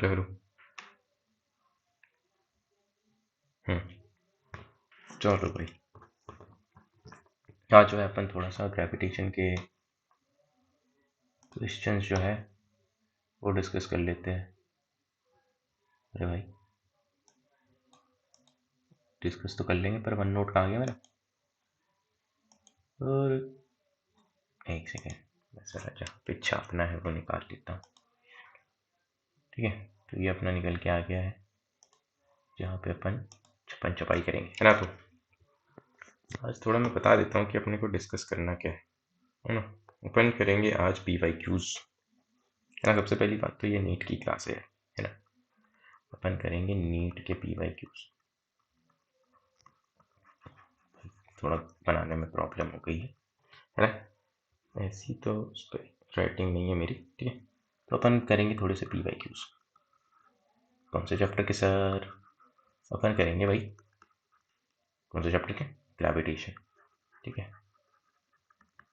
Hello. चलो भाई, आज जो है अपन थोड़ा सा ग्रेविटेशन के क्वेश्चंस जो है वो डिस्कस कर लेते हैं। अरे भाई, डिस्कस तो कर लेंगे पर वन नोट कहाँ गया मेरा? और एक सेकेंड, वैसा राजा पीछा अपना है वो निकाल लेता हूँ। ठीक है, तो ये अपना निकल के आ गया है जहाँ पे अपन छपन छपाई करेंगे, है ना। तो आज थोड़ा मैं बता देता हूँ कि अपने को डिस्कस करना क्या है ना। अपन करेंगे आज PYQs, है ना। सबसे पहली बात तो ये नीट की क्लास है ना। अपन करेंगे नीट के PYQs। थोड़ा बनाने में प्रॉब्लम हो गई है ना। ऐसी तो उस पर राइटिंग नहीं है मेरी, ठीक है। तो अपन करेंगे थोड़े से PYQs। कौन से चैप्टर के सर? अपन करेंगे भाई, कौन से चैप्टर के? ग्रेविटेशन, ठीक है।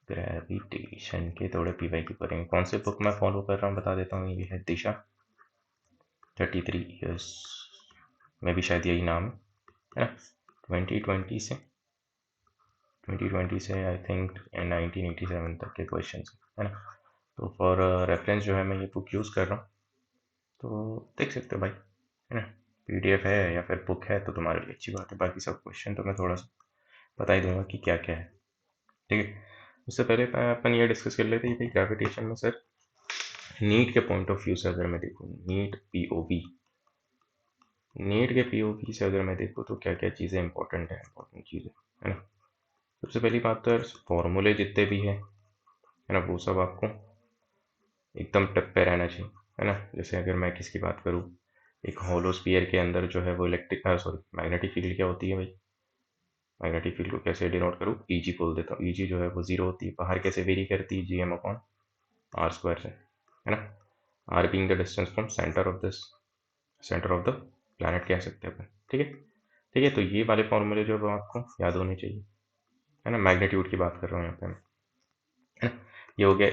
ग्रेविटेशन के थोड़े PYQ करेंगे। कौन से बुक मैं फॉलो कर रहा हूँ बता देता हूँ। ये है दिशा, 33 ईयर्स में भी शायद यही नाम है ना। 2020 से आई थिंक 1987 तक के क्वेश्चन है ना। तो फॉर रेफरेंस जो है मैं ये बुक यूज़ कर रहा हूँ, तो देख सकते हो भाई, है ना। PDF है या फिर बुक है तो तुम्हारे लिए अच्छी बात है। बाकी सब क्वेश्चन तो मैं थोड़ा सा बता ही दूंगा कि क्या क्या है, ठीक है। उससे पहले अपन ये डिस्कस कर लेते हैं कि ग्रेविटेशन में सर नीट के पॉइंट ऑफ व्यू से अगर मैं देखूँ, नीट के POV से अगर मैं देखूँ तो क्या क्या चीज़ें इंपॉर्टेंट चीज़ें, है ना। सबसे पहली बात तो फॉर्मूले जितने भी हैं, है ना, वो सब आपको एकदम टप पे रहना चाहिए, है ना। जैसे अगर मैं किसकी बात करूँ, एक होलो स्फीयर के अंदर जो है वो मैग्नेटिक फील्ड क्या होती है भाई। मैग्नेटिक फील्ड को कैसे डिनोट करूँ? EG बोल देता हूँ। EG जो है वो जीरो होती है। बाहर कैसे वेरी करती है? GM/r² से, है ना। R being the distance from centre of the planet कह सकते हैं अपन, ठीक है। ठीक है, तो ये वाले फॉर्मूले जो है आपको याद होने चाहिए, है ना। मैग्नीट्यूड की बात कर रहा हूँ यहाँ पे मैं, है ना। ये हो गया।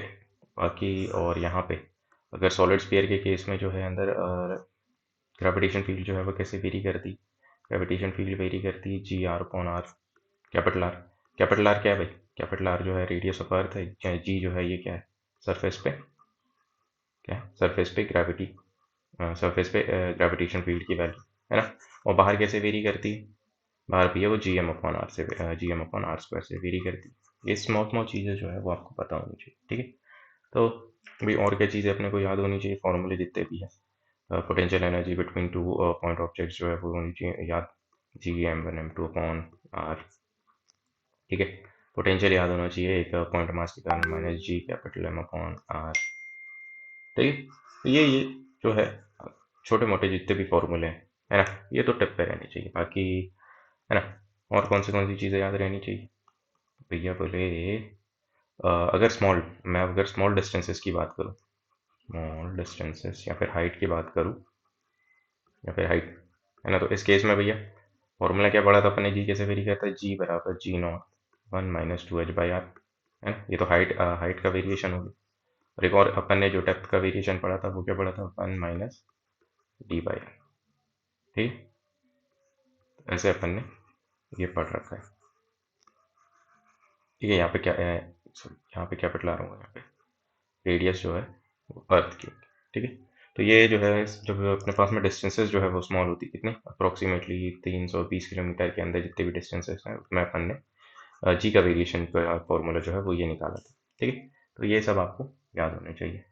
बाकी और यहाँ पे अगर सॉलिड स्फीयर के केस में जो है अंदर ग्रेविटेशन फील्ड जो है वो कैसे वेरी करती? ग्रेविटेशन फील्ड वेरी करती है GR/r। कैपिटल आर क्या है भाई? कैपिटल आर जो है रेडियस ऑफ अर्थ है। जी जो है ये क्या है? सरफेस पे क्या है? सरफेस पे ग्रेविटेशन फील्ड की वैल्यू, है ना। और बाहर कैसे वेरी करती है? बाहर भी है वो GM/r² से वेरी करती है। ये स्मॉल स्मॉल चीज़ें जो है वो आपको पता होनी चाहिए, ठीक है। तो भाई और क्या चीज़ें अपने को याद होनी चाहिए? फॉर्मूले जितने भी है, potential energy between two point objects जो है वो होनी चाहिए याद, Gm/m2/r, ठीक है। पोटेंशियल याद होना चाहिए एक पॉइंट मास के कारण -G/M/r, ठीक है। तो ये जो है छोटे मोटे जितने भी फॉर्मूले हैं, है ना, ये तो टिप पे रहने चाहिए। बाकी, है ना, और कौन सी चीज़ें याद रहनी चाहिए भैया बोले? अगर स्मॉल डिस्टेंसेस की बात करूँ, स्मॉल डिस्टेंसेस या फिर हाइट की बात करूँ, या फिर हाइट, है ना, तो इस केस में भैया फॉर्मूला क्या पढ़ा था अपने? जी कैसे वेरी करता है? G = G0 1 - 2h/r, है ना। ये तो हाइट का वेरिएशन हो गया। और एक और अपन ने जो डेप्थ का वेरिएशन पढ़ा था वो क्या पढ़ा था? 1 - d/r, ठीक। ऐसे अपन ने ये पढ़ रखा है, ठीक है। यहाँ पे क्या सॉरी, यहाँ पे कैपिटल आ रहा हूँ, यहाँ पे रेडियस जो है वो अर्थ की होगी, ठीक है। तो ये जो है जब अपने पास में डिस्टेंसेस जो है वो स्मॉल होती है, कितने अप्रोक्सीमेटली 320 किलोमीटर के अंदर जितने भी डिस्टेंसेस हैं उसमें अपन ने जी का वेरिएशन का फॉर्मूला जो है वो ये निकाला था, ठीक है। तो ये सब आपको याद होने चाहिए।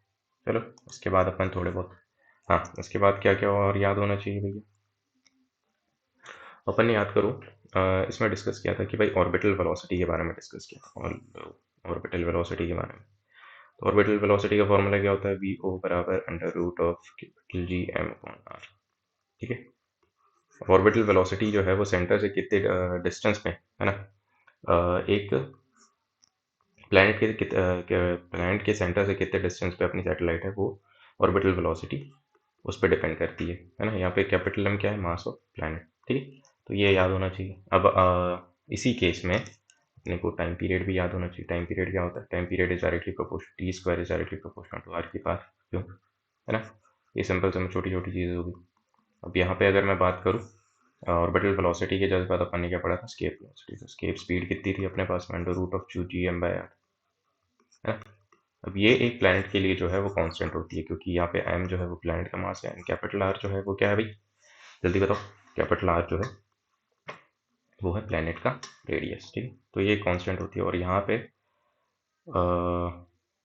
चलो उसके बाद अपन थोड़े बहुत, हाँ, उसके बाद क्या क्या और याद होना चाहिए भैया? अपन ने याद करो, इसमें डिस्कस किया था कि भाई ऑर्बिटल वेलोसिटी के बारे में डिस्कस किया था, और ऑर्बिटल वेलोसिटी के बारे में। तो ऑर्बिटल वेलोसिटी का फॉर्मूला क्या होता है? VO √G/m/r, ठीक है। ऑर्बिटल वेलोसिटी जो है वो सेंटर से कितने डिस्टेंस पे, है ना। एक प्लैनेट के सेंटर से कितने डिस्टेंस पे अपनी सैटेलाइट है, वो ऑर्बिटल वेलोसिटी उस पर डिपेंड करती है ना। यहाँ पे कैपिटल M क्या है? मास ऑफ प्लैनेट, ठीक है। तो ये याद होना चाहिए। अब इसी केस में अपने को टाइम पीरियड भी याद होना चाहिए। टाइम पीरियड क्या होता है? Time period is directly proportional, T² is directly proportional to r की पावर, क्यों, है ना। ये सिंपल से छोटी छोटी चीज़ें होगी। अब यहाँ पे अगर मैं बात करूँ ऑर्बिटल वेलोसिटी के जस्ट बाद अपन ने क्या पढ़ा था, स्केप वेलोसिटी। तो स्केप स्पीड कितनी थी अपने पास में, √2gm/r है ना। अब ये एक प्लैनेट के लिए जो है वो कांस्टेंट होती है, क्योंकि यहाँ पे m जो है वो प्लैनेट का मास है, एंड कैपिटल R जो है वो क्या है भाई, जल्दी बताओ। कैपिटल R जो है वो है प्लैनेट का रेडियस, ठीक है। तो ये कांस्टेंट होती है, और यहाँ पे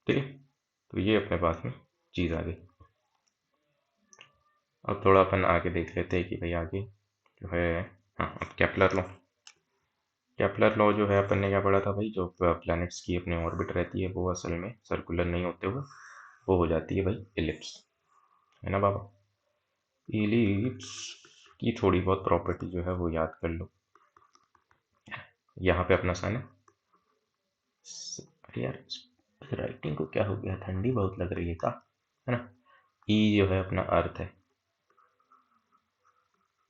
ठीक है, तो ये अपने पास में चीज़ आ गई। अब थोड़ा अपन आगे देख लेते हैं कि भाई आगे जो है, हाँ, अब केपलर लॉ। केपलर लॉ जो है अपन ने क्या पढ़ा था भाई, जो प्लैनेट्स की अपने ऑर्बिट रहती है वो असल में सर्कुलर नहीं होते हुए वो हो जाती है भाई इलिप्स, है ना बाबा। इलिप्स की थोड़ी बहुत प्रॉपर्टी जो है वो याद कर लो। यहाँ पे अपना सन है, अरे यार राइटिंग को क्या हो गया, ठंडी बहुत लग रही है का, है ना। ई जो है अपना अर्थ है,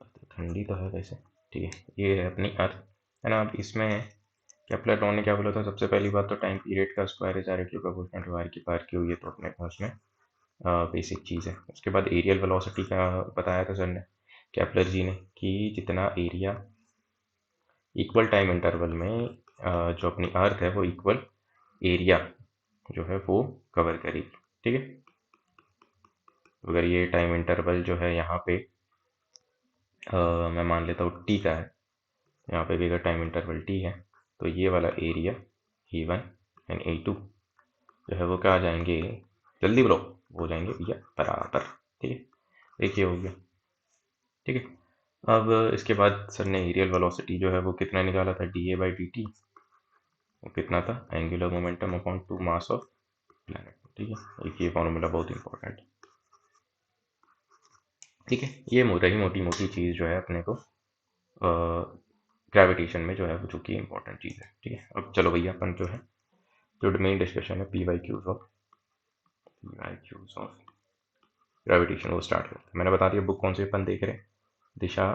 तो ठंडी तो है वैसे, ठीक है। ये है अपनी अर्थ, है ना। अब इसमें केपलर लॉ ने क्या बोला था, सबसे पहली बात तो टाइम पीरियड का square is directly proportional to R की पावर क्यू, ये तो अपने पास में बेसिक चीज़ है। उसके बाद एरियल वेलोसिटी का बताया था सर ने, केपलर जी ने, कि जितना एरिया इक्वल टाइम इंटरवल में जो अपनी अर्थ है वो इक्वल एरिया जो है वो कवर करेगी, ठीक है। अगर ये टाइम इंटरवल जो है यहाँ पे मैं मान लेता हूँ टी का है, यहाँ पे भी अगर टाइम इंटरवल टी है, तो ये वाला एरिया E1 एंड E2 जो है वो क्या आ जाएंगे, जल्दी बोलो, वो हो जाएंगे भैया बराबर, ठीक है। एक ये हो गया, ठीक है। अब इसके बाद सर ने एरियल वेलोसिटी जो है वो कितना निकाला था, dA/dt, वो कितना था, angular momentum upon 2 mass of planet, ठीक है। एक ये फॉर्मूला बहुत इंपॉर्टेंट, ठीक है। ये रही मोटी मोटी चीज़ जो है अपने को ग्रेविटेशन में जो है वो जो कि इंपॉर्टेंट चीज़ है, ठीक है। अब चलो भैया अपन जो है जो मेन डिस्कशन है P Y Qs of gravitation वो स्टार्ट करते हैं। मैंने बता दिया बुक कौन सी अपन देख रहे हैं, दिशा,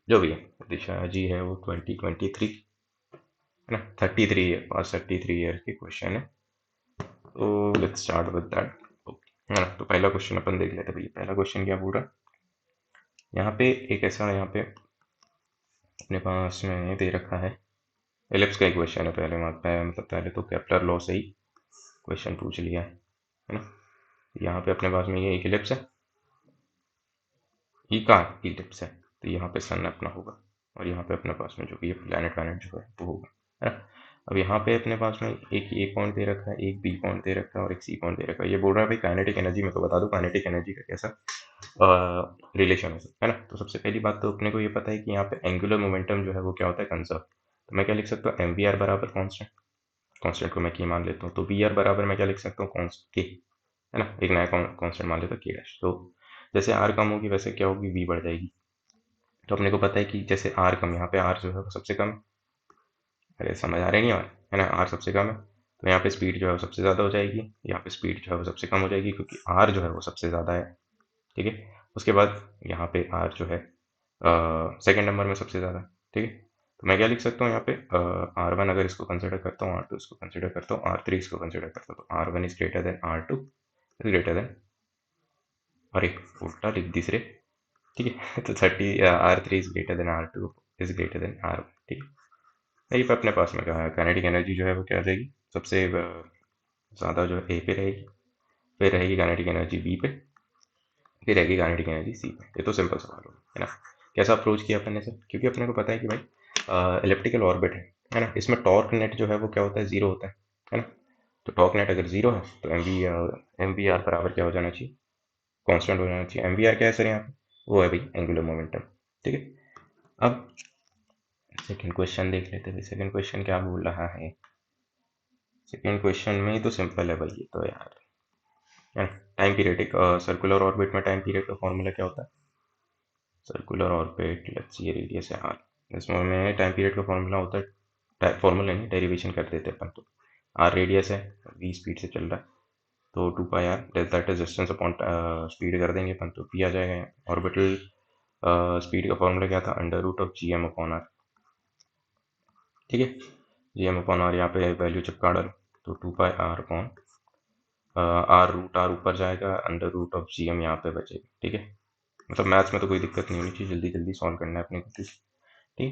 जो भी है दिशा जी है वो 2023 है ना, 33 है, पास 33 ईयर के क्वेश्चन है। तो लेट्स स्टार्ट विद दैट, है ना। तो पहला क्वेश्चन अपन देख लेते हैं भैया। पहला क्वेश्चन क्या पूरा, यहाँ पे एक ऐसा, यहाँ पे अपने पास में दे रखा है, एलिप्स का एक क्वेश्चन है। मतलब पहले तो केपलर लॉ से ही क्वेश्चन पूछ लिया है ना। यहाँ पे अपने पास में ये एक इलिप्स है, ई का इलिप्स है, तो यहाँ पे सन अपना होगा, और यहाँ पे अपने पास में जो कि ये प्लैनेट वैनेट जो है वो होगा, है ना। अब यहाँ पे अपने पास में एक ए पॉइंट दे रखा है, एक बी पॉइंट दे रखा है, और एक सी पॉइंट दे रखा है। ये बोल रहा है भाई काइनेटिक एनर्जी, मैं तो बता दूं काइनेटिक एनर्जी का कैसा रिलेशन है ना। तो सबसे पहली बात तो अपने को ये पता है कि यहाँ पे एंगुलर मोमेंटम जो है वो क्या होता है, कंजर्व। तो मैं क्या लिख सकता हूँ, एम वी आर बराबर कॉन्स्टेंट, कॉन्स्टेंट को मैं की मान लेता हूँ, तो वी आर बराबर मैं क्या लिख सकता हूँ, के, है ना। एक नया कॉन्स्टेंट मान लेता हूँ के डैश। तो जैसे आर कम होगी वैसे क्या होगी, वी बढ़ जाएगी। तो अपने को पता है कि जैसे आर कम, यहाँ पे आर जो है वो सबसे कम, अरे समझ आ रही नहीं और, है ना, आर सबसे कम है, तो यहाँ पे स्पीड जो है वो सबसे ज़्यादा हो जाएगी, यहाँ पे स्पीड जो है वो सबसे कम हो जाएगी, क्योंकि आर जो है वो सबसे ज़्यादा है, ठीक है। उसके बाद यहाँ पे आर जो है सेकेंड नंबर में सबसे ज़्यादा, ठीक है। तो मैं क्या लिख सकता हूँ यहाँ पे, R1 अगर इसको कंसिडर करता हूँ, R2 इसको कंसिडर करता हूँ, R3 इसको कंसिडर करता हूँ, तो R1 is greater than R2 is greater than, अरे उल्टा लिख दी रे, ठीक है। तो 30 R3 is greater than R2 is greater than R1, ठीक है। यही पे अपने पास में कहा है काइनेटिक एनर्जी जो है वो क्या आ जाएगी, सबसे ज़्यादा जो है ए पे रहेगी, फिर रहेगी काइनेटिक एनर्जी बी पे, फिर रहेगी काइनेटिक एनर्जी सी पे। ये तो सिंपल सवाल हो, है ना। कैसा अप्रोच किया अपन ने सर, क्योंकि अपने को पता है कि भाई इलेप्टिकल ऑर्बिट है ना, इसमें टॉर्क नेट जो है वो क्या होता है, जीरो होता है ना। तो टॉर्क नेट अगर जीरो है तो एम वी आर बराबर क्या हो जाना चाहिए, कांस्टेंट हो जाना चाहिए। एम वी आर क्या है सर यहाँ पे, वो है भाई एंगुलर मोमेंटम, ठीक है। अब सेकंड क्वेश्चन देख लेते हैं, सेकंड क्वेश्चन क्या बोल रहा है। सेकंड क्वेश्चन में ही तो सिंपल है भाई ये तो यार, टाइम पीरियड, एक सर्कुलर ऑर्बिट में टाइम पीरियड का फॉर्मूला क्या होता है, सर्कुलर ऑर्बिट, लेट्स ये रेडियस है आर, इसमें टाइम पीरियड का फॉर्मूला होता है, फॉर्मूला नहीं डेरिवेशन कर देते अपन। तो आर रेडियस है, वी स्पीड से चल रहा है, तो 2πr delta test distance upon speed कर देंगे अपन, तो पी आ जाएगा। ऑर्बिटल स्पीड का फॉर्मूला क्या था, √GM/r, ठीक है। GM/r यहाँ पे वैल्यू चिपका डालो, तो 2πr upon are root R ऊपर जाएगा, under root of G M यहाँ पे बचेगा। ठीक है, मतलब मैथ्स में तो कोई दिक्कत नहीं होनी चाहिए, जल्दी जल्दी सॉल्व करना है अपने को। ठीक, तो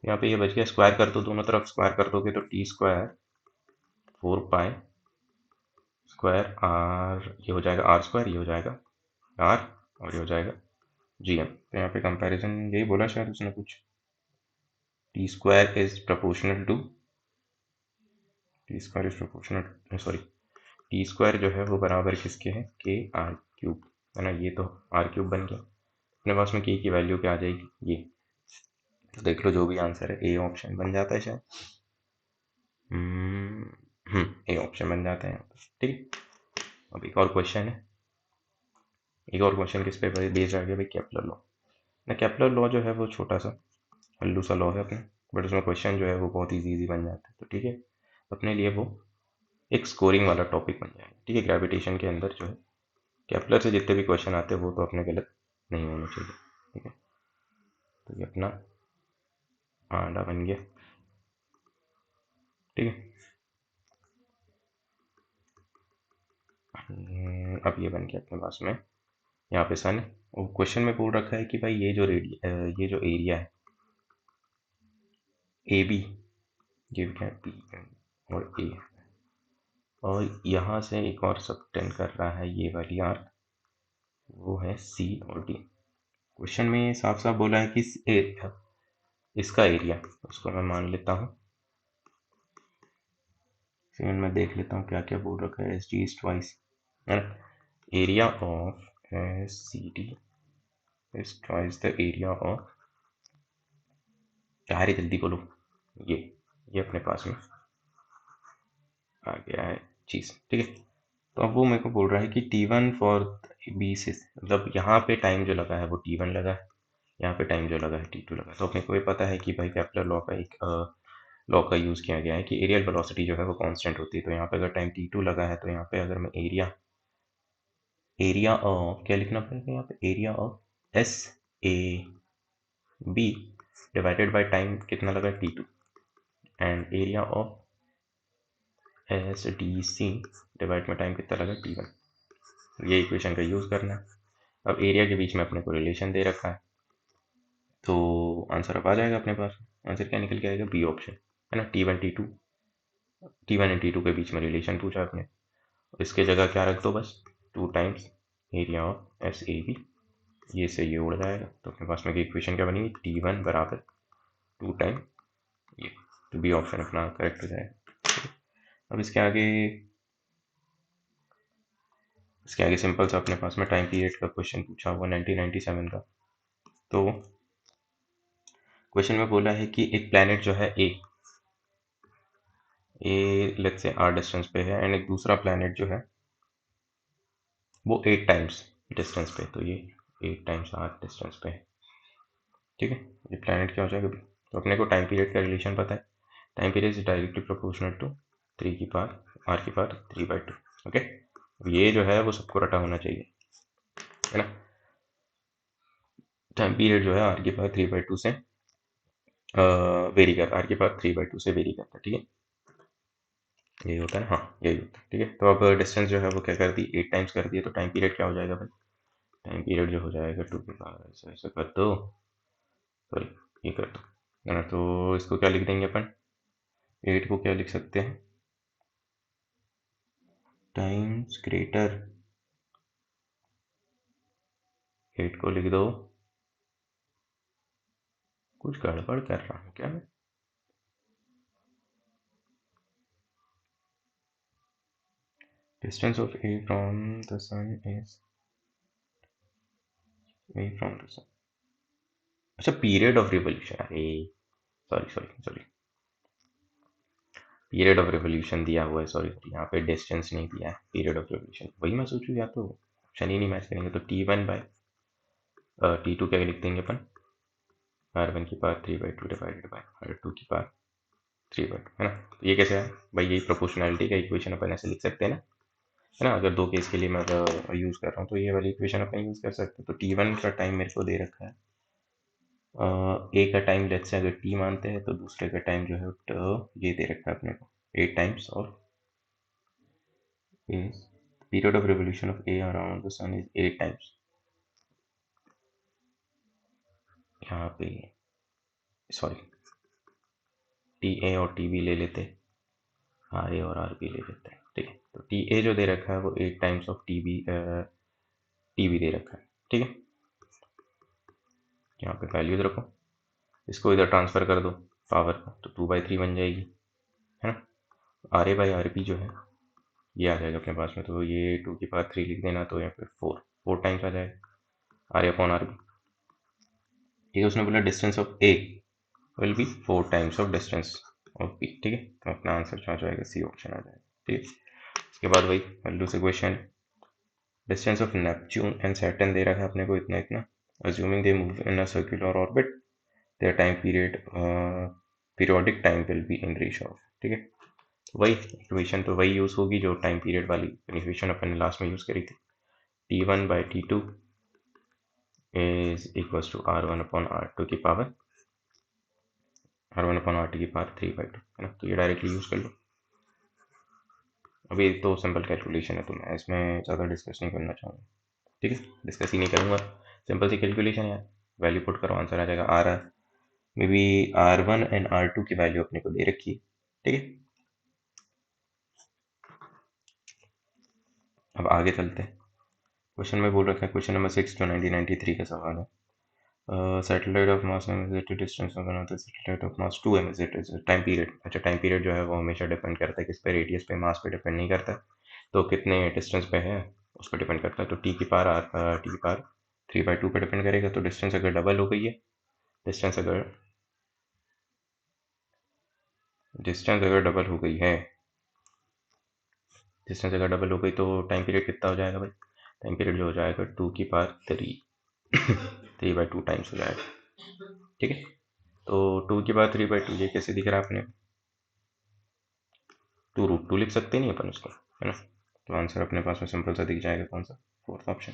यहाँ पे ये बच गया, स्क्वायर कर दो, दोनों तरफ स्क्वायर कर दोगे तो T square 4 pi square R, ये हो जाएगा आर स्क्वायर, ये हो जाएगा आर, और ये हो जाएगा जी एम। तो यहाँ पे कंपैरिजन यही बोला शायद उसने कुछ, T square is proportional to, T square is proportional, sorry, T square जो है वो बराबर किसके है, के आर क्यूब, है ना। ये तो आर क्यूब बन गया अपने पास में, के की वैल्यू क्या आ जाएगी ये, तो देख लो जो भी आंसर है ए ऑप्शन बन जाता है शायद। ए ऑप्शन बन जाता है यहाँ पर। ठीक, अब एक और क्वेश्चन है, एक और क्वेश्चन किस पे बेस्ड आ गया भाई, केपलर लॉ ना। केपलर लॉ जो है वो छोटा सा हल्लू सा लॉ है अपने, बट उसमें क्वेश्चन जो है वो बहुत ईजी बन जाता है। तो ठीक है, अपने लिए वो एक स्कोरिंग वाला टॉपिक बन जाएगा। ठीक है, ग्रेविटेशन के अंदर जो है केपलर से जितने भी क्वेश्चन आते हैं वो तो अपने गलत नहीं होने चाहिए। ठीक है, तो ये अपना आंडा बन गया। ठीक है, अब ये बन गया अपने पास में यहाँ पे सन है, और क्वेश्चन में बोल रखा है कि भाई ये जो ये जो एरिया है ए बी, ये क्या है, बी और ए, और यहाँ से एक और सबटेंड कर रहा है ये वाली आर्क, वो है सी और डी। क्वेश्चन में साफ साफ बोला है कि इसका एरिया, उसको मैं मान लेता हूँ, फिर मैं देख लेता हूँ क्या क्या बोल रखा है, एस डी इज ट्वाइस, है ना, area of S C D is twice the area of, क्या है जल्दी बोलो, ये अपने पास में आ गया है चीज़। ठीक है, तो अब वो मेरे को बोल रहा है कि T1 फॉर बी से, मतलब यहाँ पे टाइम जो लगा है वो T1 लगा है, यहाँ पे टाइम जो लगा है T2 लगा है। तो अपने को ये पता है कि भाई केपलर लॉ का एक लॉ का यूज़ किया गया है कि एरियल वेलोसिटी जो है वो कांस्टेंट होती है। तो यहाँ पे अगर टाइम T2 लगा है तो यहाँ पे अगर मैं एरिया ऑफ क्या लिखना पड़ेगा यहाँ पे, area of S A B divided by time कितना लगा T2, and area of S D C divide में टाइम कितना लगा T1, ये इक्वेशन का यूज़ करना है। अब एरिया के बीच में अपने को रिलेशन दे रखा है, तो आंसर अब आ जाएगा अपने पास। आंसर क्या निकल के आएगा, बी ऑप्शन, है ना। T1 एंड T2 के बीच में रिलेशन पूछा आपने, इसके जगह क्या रख दो, बस 2 times area of S A B, ये से ये उड़ जाएगा। तो अपने पास में इक्वेशन क्या बनेगी, T1 बराबर 2 टाइम ये, तो बी ऑप्शन अपना करेक्ट हो जाएगा। अब इसके आगे सिंपल सा अपने पास में टाइम पीरियड का क्वेश्चन पूछा हुआ 1997 का। तो क्वेश्चन में बोला है कि एक प्लैनेट जो है ए लेट्स से आर डिस्टेंस पे है, एंड एक दूसरा प्लैनेट जो है वो 8 टाइम्स डिस्टेंस पे, तो ये 8 टाइम्स आर डिस्टेंस पे है। ठीक है, ये प्लैनेट क्या हो जाएगा, तो अपने को टाइम पीरियड का रिलेशन पता है, time period is directly proportional to 3 की पावर आर की पावर 3/2। ओके, ये जो है वो सबको रटा होना चाहिए, है ना। टाइम पीरियड जो है आर की पावर 3/2 से वेरी करता है, आर की पावर 3/2 से वेरी करता है। ठीक है, यही होता है, हाँ यही होता है। ठीक है, तो अब डिस्टेंस जो है वो क्या कर दी, 8 टाइम्स कर दिए, तो टाइम पीरियड क्या हो जाएगा भाई, टाइम पीरियड जो हो जाएगा 2 की पावर, ऐसे ऐसे कर दो, सॉरी ये कर दो, है ना। तो इसको क्या लिख देंगे अपन, 8 को क्या लिख सकते हैं, टाइम्स ग्रेटर, 8 को लिख दो, कुछ गड़बड़ कर रहा हूँ क्या मैं, distance of A from the sun is A from the sun, अच्छा पीरियड ऑफ रिवोल्यूशन, अरे sorry sorry sorry, period of revolution दिया हुआ है, सॉरी यहाँ पे डिस्टेंस नहीं दिया है, पीरियड ऑफ रिवोल्यूशन, वही मैं सोचूँ या तो ऑप्शन ही नहीं मैच करेंगे। तो T1/T2 क्या लिख देंगे अपन, R1 की पावर 3/2 डिवाइडेड बाई R2 की पावर 3/2, है ना। तो ये कैसे है भाई, यही प्रोपोर्शनैलिटी का इक्वेशन अपन ऐसे लिख सकते हैं ना, है ना। अगर दो केस के लिए मैं यूज़ कर रहा हूँ तो ये वाली इक्वेशन अपन यूज़ कर सकते हैं। तो T1 का टाइम मेरे को दे रखा है, ए का टाइम लेट्स से अगर टी मानते हैं, तो दूसरे का टाइम जो है ये दे रखा है अपने को 8 टाइम्स और is period of revolution of A around the sun is 8 times. यहाँ पे सॉरी टी ए और टी बी ले लेते, आर ए और आर बी ले लेते हैं, ठीक है। तो टी ए जो दे रखा है वो 8 टाइम्स ऑफ टी बी दे रखा है, ठीक है। यहाँ पे वैल्यूज रखो, इसको इधर ट्रांसफर कर दो पावर को, तो 2/3 बन जाएगी, है ना। R A by R B जो है ये आ जाएगा अपने पास में, तो ये 2 की पावर 3 लिख देना, तो यहाँ पे 4 टाइम्स आ जाएगा R A upon R B. ठीक है, उसने बोला distance of A will be 4 times of distance of B, ठीक है। तो अपना आंसर क्या आ जाएगा, सी ऑप्शन आ जाएगा, ठीक है। उसके बाद वही वैल्यू से question, distance of Neptune and Saturn दे रखा है अपने को इतना इतना, assuming they move in a circular orbit, their time period periodic time will be in ratio of, ठीक है। वही इक्वेशन तो वही यूज़ होगी जो टाइम पीरियड वाली इक्वेशन अपन ने लास्ट में यूज़ करी थी, T1/T2 is equals to R1/R2 की पावर R1/RT की पावर 3/2, है ना। तो ये डायरेक्टली यूज़ कर लो। अभी तो सिंपल कैलकुलेशन है, तो मैं इसमें ज़्यादा डिस्कस नहीं करना चाहूँगा, ठीक है, डिस्कस ही नहीं करूँगा। सिंपल सी कैलकुलेशन है, वैल्यू पुट करो, आंसर आ जाएगा। May be R1 and R2 की वैल्यू अपने को दे रखी है, ठीक है। अब आगे चलते हैं, क्वेश्चन में बोल रखा है, क्वेश्चन नंबर 6 जो 1993 का सवाल है, satellite of mass m is at a distance of another satellite of mass 2m is it is time period. अच्छा, टाइम पीरियड जो है वो हमेशा डिपेंड करता है किस पे, रेडियस पे, मास पे डिपेंड नहीं करता, तो कितने डिस्टेंस पे है उस पर डिपेंड करता है। तो टी की पावर 3/2 पे डिपेंड करेगा। तो डिस्टेंस अगर डबल हो गई है, डिस्टेंस अगर डबल हो गई है, डिस्टेंस अगर डबल हो गई तो टाइम पीरियड कितना हो जाएगा भाई, टाइम पीरियड जो हो जाएगा 2 की पावर 3/2 टाइम्स हो जाएगा, ठीक है। तो 2 की पावर 3/2 ये कैसे दिख रहा है आपने, 2√2 लिख सकते नहीं अपन उसको, है ना। तो आंसर अपने पास में सिंपल सा दिख जाएगा, कौन सा, फोर्थ ऑप्शन।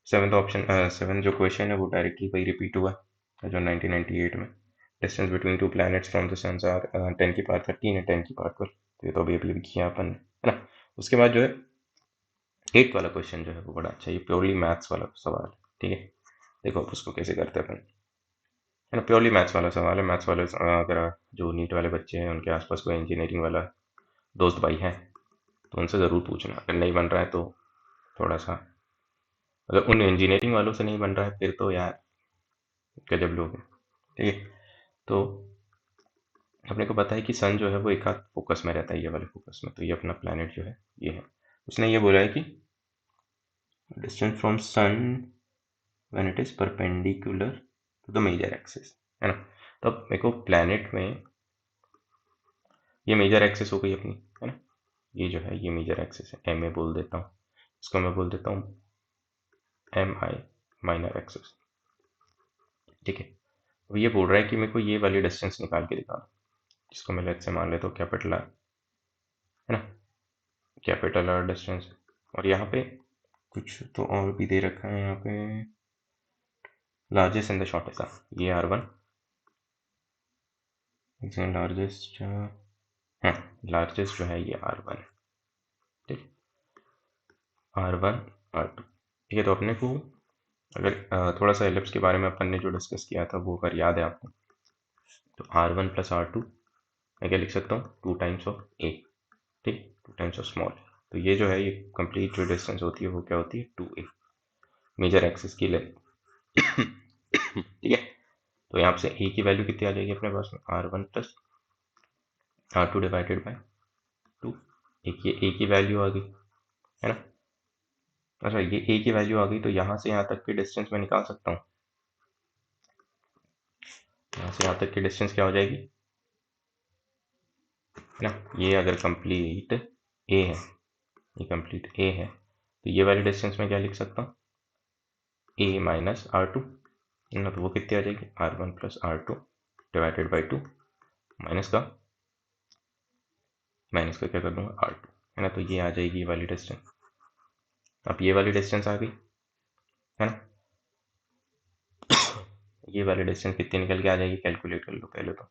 सेवन जो क्वेश्चन है वो डायरेक्टली वही रिपीट हुआ जो 1998 में, distance between two planets from the suns are 10 की पावर 13 एंड 10 की पावर 12। तो ये तो अभी अभी किया अपन ने, है ना। उसके बाद जो है 8 वाला क्वेश्चन जो है वो बड़ा अच्छा, ये प्योरली मैथ्स वाला सवाल है, ठीक है। देखो आप उसको कैसे करते हैं अपन, है ना। प्योरली मैथ्स वाला सवाल है। मैथ्स वाले अगर जो नीट वाले बच्चे हैं उनके आसपास कोई इंजीनियरिंग वाला दोस्त भाई है तो उनसे ज़रूर पूछना, अगर नहीं बन रहा है तो थोड़ा सा, अगर उन इंजीनियरिंग वालों से नहीं बन रहा है फिर तो यार गजब लोग हैं, ठीक है। तो अपने को पता है कि सन जो है वो एक हाथ फोकस में रहता है, ये वाले फोकस में, तो ये अपना प्लैनेट जो है ये है। उसने ये बोला है कि distance from sun when it is perpendicular to the major axis, है ना। तो अब मेरे को प्लैनेट में ये मेजर एक्सिस हो गई अपनी, है ना। ये जो है ये मेजर एक्सिस है, एम ए बोल देता हूँ, इसको मैं बोल देता हूँ एम आई माइनर एक्सिस, ठीक है। अब ये बोल रहा है कि मेरे को ये वाली डिस्टेंस निकाल के दिखा दो, जिसको मैं लेट से मान लेता हूँ कैपिटल आर, है ना, कैपिटल आर डिस्टेंस। और यहाँ पे कुछ तो और भी दे रखा है, यहाँ पे लार्जेस्ट एंड द शॉर्टेस्ट, ये R1 लार्जेस्ट, हाँ लार्जेस्ट जो है ये R1 है, ठीक, R1 R2, ठीक है। तो अपने को अगर थोड़ा सा एलिप्स के बारे में अपन ने जो डिस्कस किया था वो अगर याद है आपको, तो R1 + R2 मैं क्या लिख सकता हूँ, 2 टाइम्स ऑफ ए, ठीक, 2 टाइम्स ऑफ स्मॉल। तो ये जो है ये कंप्लीट जो डिस्टेंस होती है वो क्या होती है, 2a, मेजर एक्सिस की लेंथ, ठीक है। तो यहाँ से ए की वैल्यू कितनी आ जाएगी अपने पास में, R1 + R2 डिवाइडेड बाय 2। ए की वैल्यू आ गई, है ना। अच्छा, ये ए की वैल्यू आ गई, तो यहाँ से यहाँ तक की डिस्टेंस मैं निकाल सकता हूँ। यहाँ से यहाँ तक की डिस्टेंस क्या हो जाएगी, है ना। ये अगर कंप्लीट ए है, ये कंप्लीट ए है, तो ये वाली डिस्टेंस में क्या लिख सकता हूँ, ए माइनस R2, है ना। तो वो कितनी आ जाएगी, R1 + R2 divided by 2, minus का क्या कर दूंगा, R2, है ना। तो ये आ जाएगी ये वाली डिस्टेंस। अब ये वाली डिस्टेंस आ गई, है ना। ये वाली डिस्टेंस कितनी निकल के आ जाएगी, कैलकुलेट कर लो पहले तो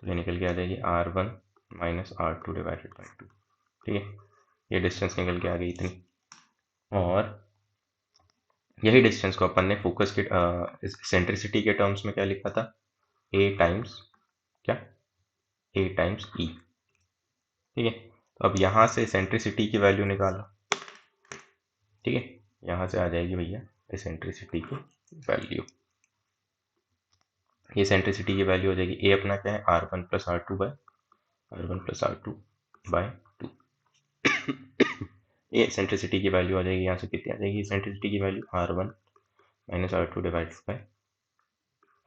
ये निकल के आ जाएगी R1 - R2 डिवाइडेड बाई 2, ठीक है। ये डिस्टेंस निकल के आ गई इतनी, और यही डिस्टेंस को अपन ने फोकस के सेंट्रिसिटी के टर्म्स में क्या लिखा था, ए टाइम्स क्या, ए टाइम्स ई। ठीक है, तो अब यहाँ से सेंट्रिसिटी की वैल्यू निकालो। ठीक है, यहाँ से आ जाएगी भैया एसेंट्रिसिटी की वैल्यू। ये सेंट्रिसिटी की वैल्यू हो जाएगी, ए अपना क्या है, R1 plus R2 bye R1 plus R2 bye 2। ये सेंट्रिसिटी की वैल्यू आ जाएगी, यहाँ से कितनी आ जाएगी सेंट्रिसिटी की value, R1 minus R2 divide by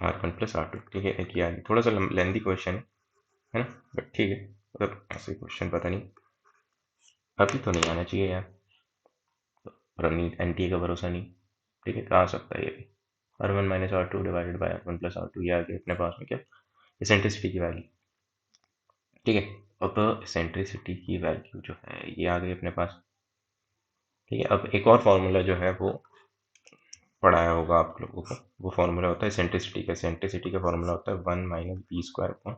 R1 plus R2। ठीक है, एक ये थोड़ा सा लेंदी क्वेश्चन है ना, बट ठीक है, मतलब ऐसे क्वेश्चन पता नहीं अभी तो नहीं आना चाहिए यार, पर NTA का भरोसा नहीं। ठीक है, तो आ सकता है ये भी, R1 minus R2 divided by R1 plus R2, ये आ गया अपने पास में क्या, एसेंट्रिसिटी की वैल्यू। ठीक है, अब एसेंट्रिसिटी की वैल्यू जो है ये आ गई अपने पास। ठीक है, अब एक और फार्मूला जो है वो पढ़ाया होगा आप लोगों को, वो फार्मूला होता है एसेंट्रिसिटी का। एसेंट्रिसिटी का फार्मूला होता है 1 माइनस बी स्क्वायर अपॉन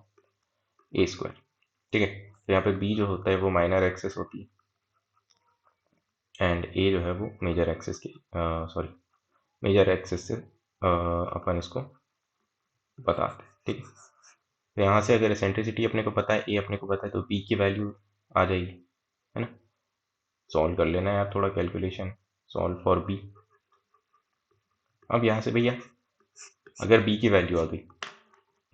ए स्क्वायर। ठीक है, तो यहाँ पे बी जो होता है वो माइनर एक्सेस होती है, एंड ए जो है वो मेजर एक्सेस की, सॉरी मेजर एक्सेस से अपन इसको बताते हैं। ठीक है, तो यहाँ से अगर एसेंट्रिसिटी अपने को पता है, ए अपने को पता है, तो बी की वैल्यू आ जाएगी, है ना। सॉल्व कर लेना यार थोड़ा कैलकुलेशन, सॉल्व फॉर बी। अब यहाँ से भैया अगर बी की वैल्यू आ गई,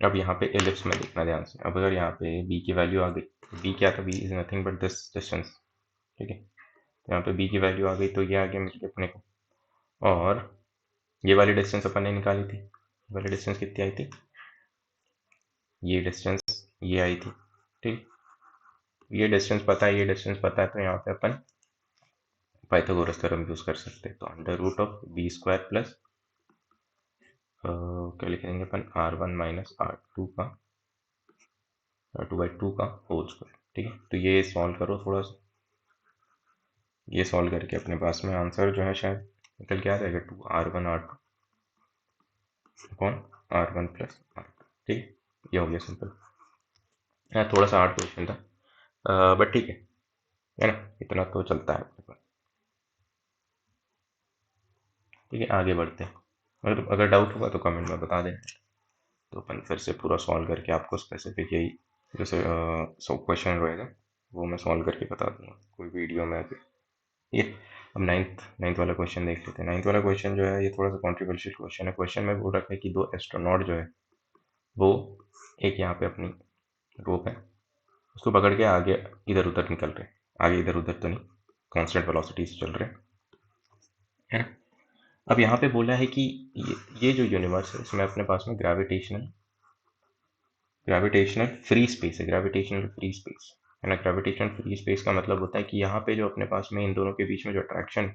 अब यहाँ पे एलिप्स में देखना ध्यान से, अब अगर यहाँ पे बी की वैल्यू आ गई, बी क्या था, B is nothing but this distance. ठीक है, तो यहाँ पे बी की वैल्यू आ गई, तो ये आ गया मिलके अपने को, और ये वाली डिस्टेंस अपन ने निकाली थी, ये वाली डिस्टेंस कितनी आई थी, ये डिस्टेंस ये आई थी। ठीक, ये डिस्टेंस पता है, ये डिस्टेंस पता है, तो यहाँ पे अपन पाइथागोरस थ्योरम यूज कर सकते हैं। तो under root of B square plus क्या लिखेंगे अपन, R1 माइनस R2 का R2/2 का होल स्क्वायर। ठीक है, तो ये सॉल्व करो थोड़ा सा, ये सॉल्व करके अपने पास में आंसर जो है शायद निकल के आ जाएगा 2R1R2 upon R1 plus R2। ठीक है, ये हो गया सिंपल। हाँ, थोड़ा सा हार्ड क्वेश्चन था, बट ठीक है ना, इतना तो चलता है अपने पास। ठीक है, आगे बढ़ते हैं, अगर डाउट होगा तो कमेंट में बता दें, तो अपन फिर से पूरा सॉल्व करके आपको स्पेसिफिक यही जैसे सब क्वेश्चन रहेगा वो मैं सॉल्व करके बता दूंगा कोई वीडियो में आके। ये अब नाइन्थ वाला क्वेश्चन देख लेते हैं। नाइन्थ वाला क्वेश्चन जो है ये थोड़ा सा कॉन्ट्रोवर्शियल क्वेश्चन है। क्वेश्चन में बोल रखा है कि दो एस्ट्रोनॉट जो है वो एक यहाँ पे अपनी रोप है, उसको पकड़ के आगे इधर उधर निकल रहे हैं, आगे इधर उधर तो नहीं, कांस्टेंट वेलोसिटी से चल रहे हैं, है ना। अब यहाँ पे बोला है कि ये जो यूनिवर्स है इसमें अपने पास में ग्रेविटेशनल फ्री स्पेस है, ग्रेविटेशनल फ्री स्पेस है ना। ग्रेविटेशनल फ्री स्पेस का मतलब होता है कि यहाँ पे जो अपने पास में इन दोनों के बीच में जो अट्रैक्शन,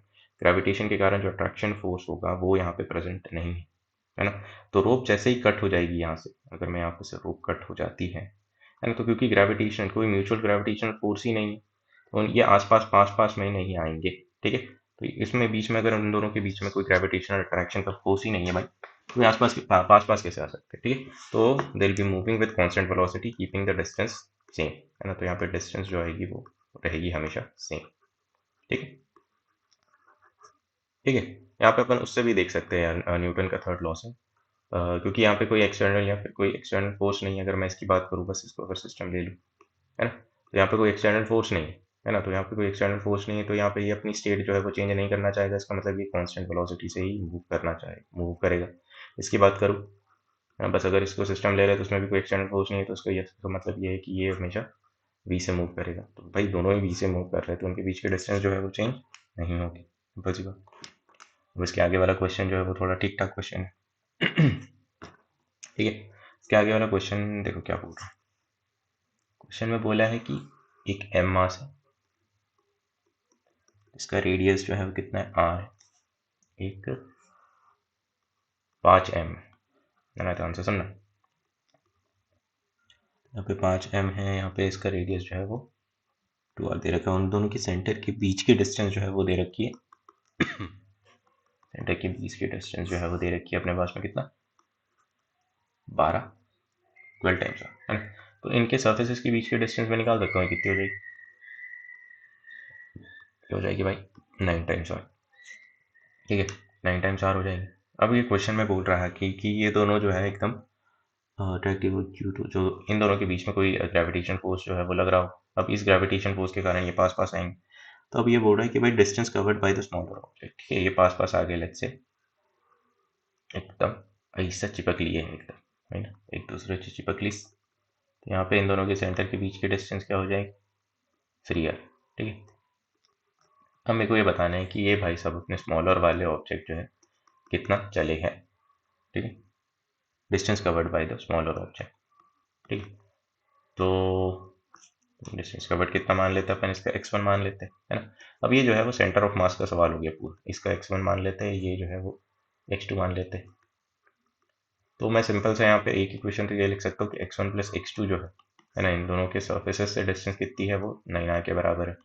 ग्रेविटेशन के कारण जो अट्रैक्शन फोर्स होगा वो यहाँ पे प्रेजेंट नहीं है ना। तो रोप जैसे ही कट हो जाएगी यहाँ से, अगर मैं यहाँ पे से रोप कट हो जाती है ना, तो क्योंकि ग्रेविटेशन कोई म्यूचुअल ग्रेविटेशनल फोर्स ही नहीं है, तो ये आसपास पास पास में नहीं आएंगे। ठीक है, तो इसमें बीच में अगर उन दोनों के बीच में कोई ग्रेविटेशनल अट्रैक्शन का फोर्स ही नहीं है भाई, तो ये आसपास के पास पास कैसे आ सकते हैं। ठीक है, तो they will be moving with constant velocity keeping the distance same, है ना। तो यहाँ पे डिस्टेंस जो आएगी वो रहेगी हमेशा सेम। ठीक है, ठीक है, यहाँ पे अपन उससे भी देख सकते हैं न्यूटन का थर्ड लॉ से, क्योंकि यहाँ पे कोई एक्सटर्नल या फिर कोई एक्सटर्नल फोर्स नहीं है। अगर मैं इसकी बात करूँ, बस इसको अगर सिस्टम ले लूँ, है ना, तो यहाँ पे कोई एक्सटर्नल फोर्स नहीं है ना, तो यहाँ पे कोई एक्सटर्नल फोर्स नहीं है, तो यहाँ पे ये अपनी स्टेट जो है वो चेंज नहीं करना चाहेगा। इसका मतलब ये कांस्टेंट वेलोसिटी से ही मूव करेगा। इसकी बात करूँ, बस अगर इसको सिस्टम ले रहे हैं तो उसमें भी कोई एक्सटर्नल फोर्स नहीं है, तो उसका ये तो मतलब ये है कि ये हमेशा वी से मूव करेगा। तो भाई दोनों ही वी से मूव कर रहे हैं, तो उनके बीच की डिस्टेंस जो है वो चेंज नहीं होगी, बस बात। अब इसके आगे वाला क्वेश्चन जो है वो थोड़ा ठीक ठाक क्वेश्चन है। ठीक है, इसके आगे वाला क्वेश्चन देखो क्या बोल रहा है। क्वेश्चन में बोला है कि एक एम मास है, इसका रेडियस जो है वो कितना है, आर है, एक 5m है ना। तो आंसर सुनना, यहाँ पे 5m है, यहाँ पे इसका रेडियस जो है वो 2r दे रखा है। उन दोनों के सेंटर के बीच की डिस्टेंस जो है वो दे रखी है। सेंटर के बीच की डिस्टेंस जो है वो दे रखी है अपने पास में कितना, 12 टाइम्स है ना। तो इनके सर्फेसिस के बीच की डिस्टेंस में निकाल सकता हूँ कितनी हो जाएगी, ये हो जाएगी भाई 9 टाइम्स R, ठीक है, 9 टाइम्स R हो जाएगी। अब ये क्वेश्चन में बोल रहा है कि ये दोनों जो है एकदम अट्रैक्टिव जो इन दोनों के बीच में कोई ग्रेविटेशन फोर्स जो है वो लग रहा हो। अब इस ग्रेविटेशन फोर्स के कारण ये पास पास आएंगे। तो अब ये बोल रहा है कि भाई distance covered by the smaller object, ठीक है, ये पास पास आ गए, लेट्स से एकदम ऐसा चिपक लिए हैं एकदम, है ना, एक दूसरे से चिपक ली। तो यहाँ पे इन दोनों के सेंटर के बीच की डिस्टेंस क्या हो जाएगी, 3R, ठीक है। अब मेरे को ये बताना है कि ये भाई सब अपने स्मॉलर वाले ऑब्जेक्ट जो है कितना चले हैं, ठीक है, distance covered by the smaller object, ठीक है। तो डिस्टेंस कवर्ड कितना मान लेते हैं अपन, इसका x1 मान लेते हैं, है ना। अब ये जो है वो सेंटर ऑफ मास का सवाल हो गया पूरा, इसका x1 मान लेते हैं, ये जो है वो x2 मान लेते हैं। तो मैं सिंपल से यहाँ पे एक इक्वेशन तो ये लिख सकता हूँ कि x1 प्लस x2 जो है ना, इन दोनों के सर्फेसेस से डिस्टेंस कितनी है, वो 9R के बराबर है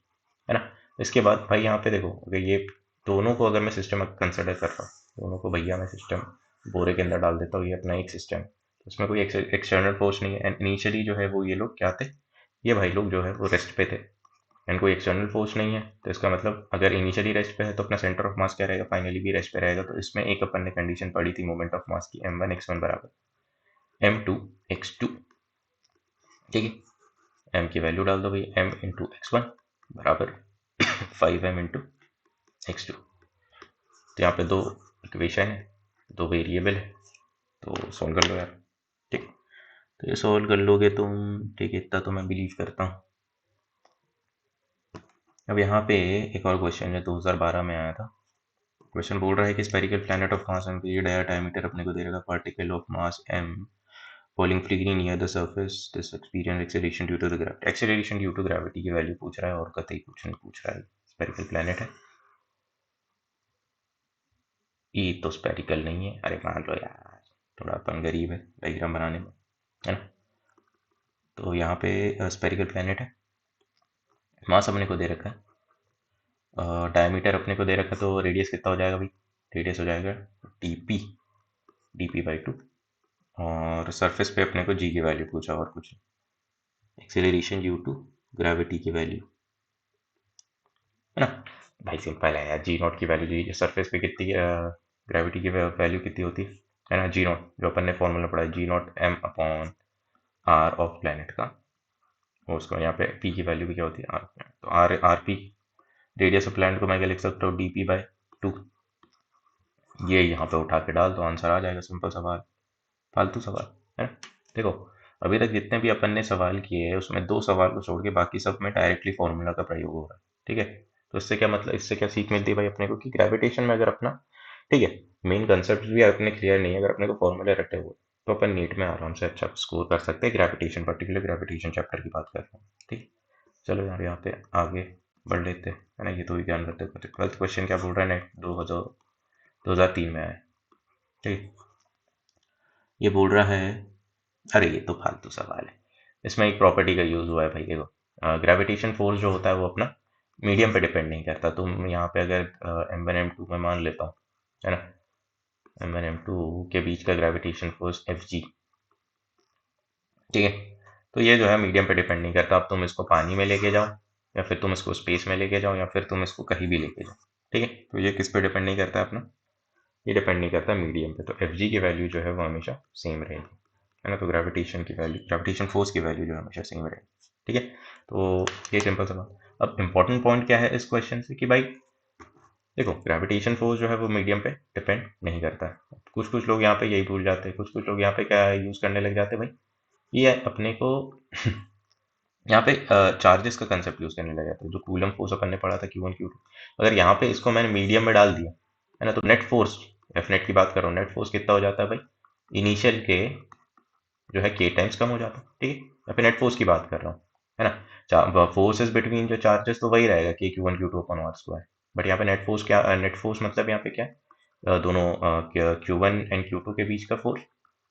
ना। इसके बाद भाई यहाँ पे देखो, अगर ये दोनों को अगर मैं सिस्टम कंसिडर कर रहा हूँ, दोनों को भैया मैं सिस्टम बोरे के अंदर डाल देता हूँ, ये अपना एक सिस्टम, उसमें कोई एक्सटर्नल फोर्स नहीं है। एंड इनिशियली जो है वो ये लोग क्या थे, ये भाई लोग जो है वो रेस्ट पे थे, एंड कोई एक्सटर्नल फोर्स नहीं है। तो इसका मतलब अगर इनिशियली रेस्ट पे है तो अपना सेंटर ऑफ मास क्या रहेगा, फाइनली भी रेस्ट पे रहेगा। तो इसमें एक अपन ने कंडीशन पढ़ी थी मोमेंट ऑफ मास की, m1 x1 बराबर m2 x2, ठीक है। m की वैल्यू डाल दो भाई, m इंटू x1 बराबर 5m इंटू x2। तो यहाँ पे दो इक्वेशन है, दो वेरिएबल है, तो सॉल्व कर लो यार, ठीक। तो ये सॉल्व कर लोगे तुम, ठीक है, इतना तो मैं बिलीव करता हूँ। अब यहाँ पे एक और क्वेश्चन है, 2012 में आया था। क्वेश्चन बोल रहा है कि spherical planet of mass m period diameter अपने को दे रहा, particle of mass m falling freely near the surface, this experience acceleration due to the gravity, acceleration due to gravity की वैल्यू पूछ रहा है और कतई कुछ नहीं पूछ रहा है। स्फेरिकल प्लैनेट है, ये तो स्फेरिकल नहीं है, अरे मान लो यार, थोड़ा अपन गरीब है डायग्राम बनाने में, है ना। तो यहाँ पे स्फेरिकल प्लैनेट है, मास अपने को दे रखा है, डायमीटर अपने को दे रखा है, तो रेडियस कितना हो जाएगा भाई, रेडियस हो जाएगा dp/2, और सरफेस पे अपने को g की वैल्यू पूछा और कुछ, एक्सेलरेशन ड्यू टू ग्रेविटी की वैल्यू, है ना। भाई सिंपल है यार, g0 की वैल्यू, जी सरफेस पे कितनी ग्रेविटी की वैल्यू कितनी होती है ना, g0 जो अपन ने फॉर्मूला पढ़ा है, g0 m/r ऑफ प्लैनेट का, और उसको यहाँ पे p की वैल्यू भी क्या होती है, r, तो rp रेडियस ऑफ प्लैनेट को मैं क्या लिख सकता हूँ, dp/2। ये यहाँ पे उठा के डाल तो आंसर आ जाएगा, सिंपल सवाल, फालतू सवाल, है ना। देखो अभी तक जितने भी अपन ने सवाल किए हैं उसमें दो सवाल को छोड़ के बाकी सब में डायरेक्टली फॉर्मूला का प्रयोग हो रहा है, ठीक है। तो इससे क्या मतलब, इससे क्या सीख मिलती है भाई अपने को कि ग्रेविटेशन में अगर अपना, ठीक है, मेन कंसेप्ट भी अपने क्लियर नहीं है, अगर अपने को फॉर्मूले रटे हुए तो अपन नीट में आराम से अच्छा स्कोर कर सकते हैं, ग्रेविटेशन, पर्टिकुलर ग्रेविटेशन चैप्टर की बात कर रहे हैं, ठीक। चलो यार यहाँ पे आगे बढ़ लेते हैं, है ना, ये तो ही ध्यान रखते हैं। ट्वेल्थ क्वेश्चन क्या बोल रहा है, नेट 2003 में आया, ठीक। ये बोल रहा है, अरे ये तो फालतू सवाल है, इसमें एक प्रॉपर्टी का यूज हुआ है भाई, देखो ग्रेविटेशन फोर्स जो होता है वो अपना मीडियम पे डिपेंड नहीं करता। तुम यहाँ पे अगर m1 m2 में मान लेता हूँ, है ना, m1 m2 के बीच का ग्रेविटेशन फोर्स Fg, ठीक है, तो ये जो है मीडियम पे डिपेंड नहीं करता। अब तुम इसको पानी में लेके जाओ, या फिर तुम इसको स्पेस में लेके जाओ, या फिर तुम इसको कहीं भी लेके जाओ, ठीक है, तो ये किस पे डिपेंड नहीं करता है अपना, ये डिपेंड नहीं करता मीडियम पे। तो Fg की वैल्यू जो है वो हमेशा सेम रहेगी, है ना। तो ग्रेविटेशन की वैल्यू, ग्रेविटेशन फोर्स की वैल्यू जो है हमेशा सेम रहेगी, ठीक है। तो ये सिंपल सा बात। अब इंपॉर्टेंट पॉइंट क्या है इस क्वेश्चन से कि भाई देखो ग्रेविटेशन फोर्स जो है वो मीडियम पे डिपेंड नहीं करता है। कुछ कुछ लोग यहाँ पे यही भूल जाते हैं, कुछ कुछ लोग यहाँ पे क्या यूज करने लग जाते हैं भाई, ये अपने को यहाँ पे चार्जेस का कंसेप्ट यूज करने लग जाता है, जो कूलम फोर्स अपन ने पढ़ा था Q1 Q2, अगर यहाँ पे इसको मैंने मीडियम में डाल दिया, है ना, तो नेट फोर्स, एफ नेट की बात कर रहा हूँ, नेट फोर्स कितना हो जाता है भाई, इनिशियल के जो है k टाइम्स कम हो जाता है, ठीक है। या फिर नेट फोर्स की बात कर रहा हूँ, है ना, फोर्सेस बिटवीन जो चार्जेस तो वही रहेगा कि Q1 Q2 upon are square, but यहाँ पे नेट फोर्स क्या, नेट फोर्स मतलब यहाँ पे क्या दोनों Q1 एंड Q2 के बीच का फोर्स,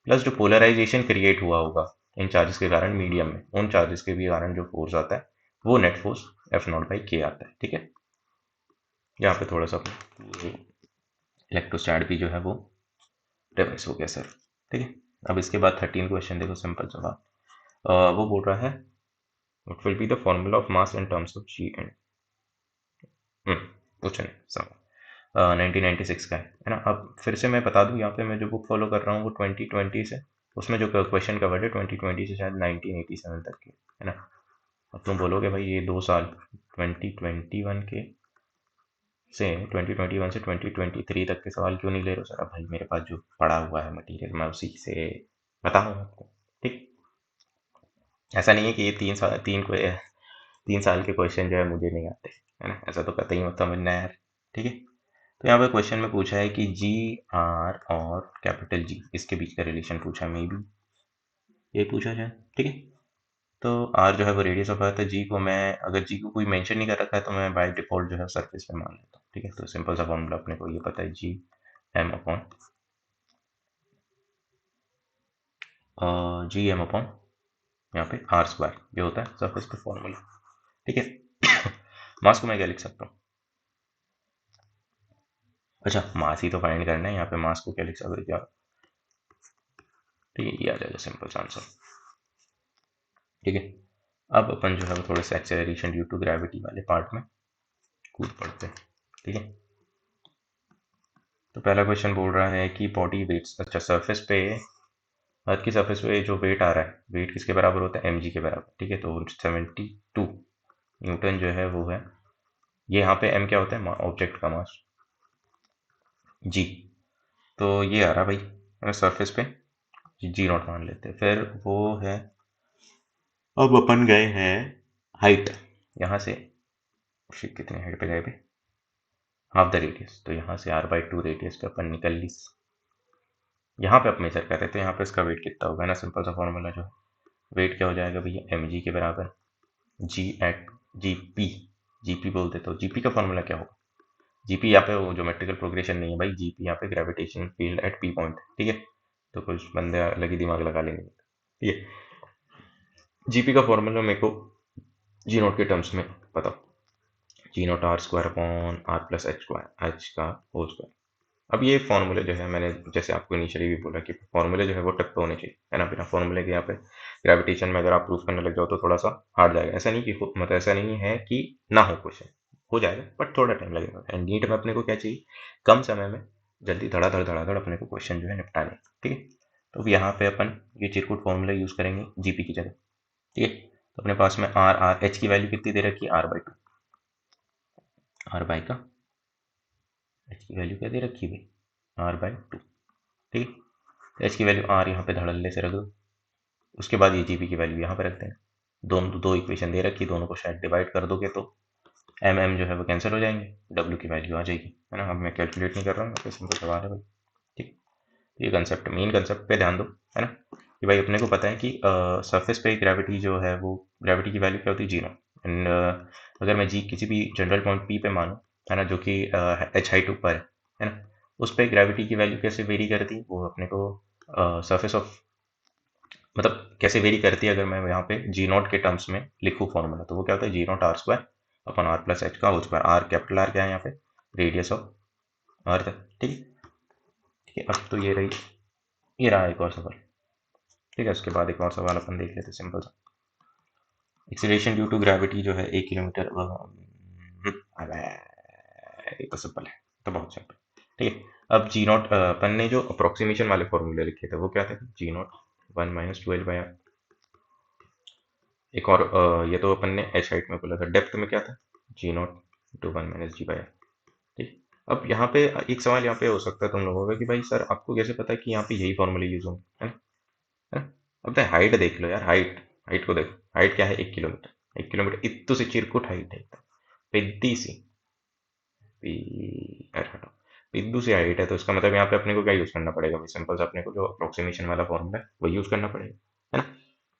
प्लस जो पोलराइजेशन क्रिएट हुआ होगा इन चार्जेस के कारण मीडियम में, उन चार्जेस के भी कारण जो फोर्स आता है वो नेट फोर्स F0/k आता है, ठीक है। यहाँ पे थोड़ा सा इलेक्ट्रोस्टैट भी जो है वो रिवर्स हो गया सर, ठीक है। अब इसके बाद 13 क्वेश्चन देखो, सिंपल सवाल, वो बोल रहा है what will be the formula of mass in terms of g and पूछो नहीं सब 1996 का है ना। अब फिर से मैं बता दूं, यहाँ पे मैं जो बुक फॉलो कर रहा हूँ वो 2020 से, उसमें जो क्वेश्चन कवर्ड है 2020 से शायद 1987 तक के, है ना। अब तुम बोलोगे भाई ये 2 साल 2021 के से 2021 से 2023 तक के सवाल क्यों नहीं ले रहे हो सर? अब भाई मेरे पास जो पड़ा हुआ है मटेरियल मैं उसी से बता रहा हूँ आपको, ठीक। ऐसा नहीं है कि ये 3 साल के क्वेश्चन जो है मुझे नहीं आते, है ना, ऐसा तो कतई मत समझना है यार, ठीक है। तो यहाँ पे क्वेश्चन में पूछा है कि जी आर और कैपिटल जी इसके बीच का रिलेशन पूछा है, मे बी ये पूछा जाए, ठीक है। तो आर जो है वो रेडियस ऑफ अर्थ है, जी को मैं अगर जी को कोई मेंशन नहीं कर रखा है तो मैं बाय डिफॉल्ट जो है सरफेस पे मान लेता हूँ, ठीक है। तो सिंपल सा फॉर्मूला अपने को ये पता है, G M upon G M upon यहाँ पे आर स्क्वायर, ये होता है सरफेस पे फॉर्मूला, ठीक है। मास को मैं क्या लिख सकता हूँ? अच्छा, मास ही तो फाइंड करना है, यहाँ पे मास को क्या लिख सकते क्या, ठीक है, ये आ जाएगा सिंपल सा आंसर, ठीक है। अब अपन जो है वो थोड़े से एक्सेलरेशन ड्यू टू ग्रेविटी वाले पार्ट में कूद पड़ते हैं, ठीक है। तो पहला क्वेश्चन बोल रहा है कि बॉडी वेट्स, अच्छा सरफेस पे अर्थ की सरफेस पे जो वेट आ रहा है, वेट किसके बराबर होता है? mg के बराबर, ठीक है। तो 72 न्यूटन जो है वो है, ये यहाँ पे m क्या होता है? ऑब्जेक्ट का मास, g, तो ये आ रहा भाई सरफेस पे, जी नॉट मान लेते हैं। फिर वो है, अब अपन गए हैं हाइट, यहाँ से कितने हाइट पे गए भाई? हाफ द रेडियस, तो यहाँ से r/2 रेडियस पे अपन निकल ली, यहाँ पे आप मेजर कर रहे थे, यहाँ पे इसका वेट कितना होगा ना, सिंपल सा फॉर्मूला जो वेट क्या हो जाएगा भैया, mg के बराबर G at G P, G P बोल देते हो, जी पी का फॉर्मूला क्या होगा? जीपी यहाँ पे वो ज्योमेट्रिकल प्रोग्रेशन नहीं है भाई, जीपी यहाँ पे gravitation field at P point, ठीक है। तो कुछ बंदे अलग ही दिमाग लगा लेंगे, ठीक है। जीपी का फॉर्मूला मेरे को जी नोट के टर्म्स में पता, G naught R square upon R plus H square, H का होल स्क्वायर। अब ये फॉर्मूले जो है, मैंने जैसे आपको इनिशियली भी बोला कि फॉर्मूले जो है वो टक पे होने चाहिए, है ना। बिना फॉर्मूले के यहाँ पे ग्रेविटेशन में अगर आप प्रूफ करने लग जाओ तो थोड़ा सा हार्ड जाएगा। ऐसा नहीं कि मतलब ऐसा नहीं है कि ना हो क्वेश्चन, हो जाएगा बट थोड़ा टाइम लगेगा। एंड नीट में अपने को क्या चाहिए? कम समय में जल्दी धड़ाधड़ धड़ाधड़ अपने को क्वेश्चन जो है निपटाने, ठीक है। तो अब यहाँ पे अपन ये चिरकुट फॉर्मूला यूज़ करेंगे जीपी की जगह, ठीक है। तो अपने पास में आर एच की वैल्यू कितनी दे रखी है? r/2, आर बाई का एच की वैल्यू क्या दे रखी है भाई? r/2, ठीक है। एच की वैल्यू आर यहाँ पे धड़ल्ले से रख दो, उसके बाद ये जीपी की वैल्यू यहाँ पे रखते हैं। दोनों दो इक्वेशन दे रखी, दोनों को शायद डिवाइड कर दोगे तो एम एम जो है वो कैंसिल हो जाएंगे, डब्ल्यू की वैल्यू आ जाएगी, है ना। अब मैं कैलकुलेट नहीं कर रहा हूँ, सिंपल सवाल है भाई, ठीक। ये कंसेप्ट, मेन कंसेप्ट पे ध्यान दो, है ना, कि भाई अपने को पता है कि सरफेस पे ग्रेविटी जो है वो, ग्रेविटी की वैल्यू क्या होती है? जीरो। एंड अगर मैं जी किसी भी जनरल पॉइंट पी पे मानूँ, है ना, जो कि एच हाइट ऊपर है ना, उस पर ग्रेविटी की वैल्यू कैसे वेरी करती है वो अपने को सरफेस ऑफ, मतलब कैसे वेरी करती है, अगर मैं यहाँ पे जी नॉट के टर्म्स में लिखूँ फॉर्मूला, तो वो क्या होता है? G naught R square upon R plus H का whole square, R capital R क्या है यहाँ पे? रेडियस ऑफ अर्थ, ठीक है, ठीक है। अब तो ये रही, ये रहा एक और सवाल, ठीक है। उसके बाद एक और सवाल अपन देख लेते, सिंपल सा, एक्सीलरेशन ड्यू टू ग्रेविटी जो है 1 किलोमीटर, ये तो सिंपल है, तो बहुत सिंपल, ठीक है। अब जी नॉट अपन ने जो अप्रोक्सीमेशन वाले फॉर्मूले लिखे थे वो क्या थे? जी नॉट 1 - 12 एक और ये तो अपन ने एच हाइट में बोला था, डेप्थ में क्या था? जी नॉट टू 1 - G/r, ठीक। अब यहाँ पे एक सवाल यहाँ पे हो सकता है तुम लोगों का कि भाई सर आपको कैसे पता है कि यहाँ पे यही फॉर्मूले यूज होंगे, है ना, है ना? अब तो हाइट देख लो यार, हाइट, हाइट को देखो, हाइट क्या है? 1 किलोमीटर, 1 किलोमीटर इतु से चिरकुट हाइट है एकदम, पेद्दी सी, यार हटो, बिंदु से हाइट है, तो इसका मतलब यहाँ पे अपने को क्या यूज करना पड़ेगा भाई? सिंपल से अपने को जो अप्रोक्सीमेशन वाला फॉर्मूला है वो यूज करना पड़ेगा, है ना,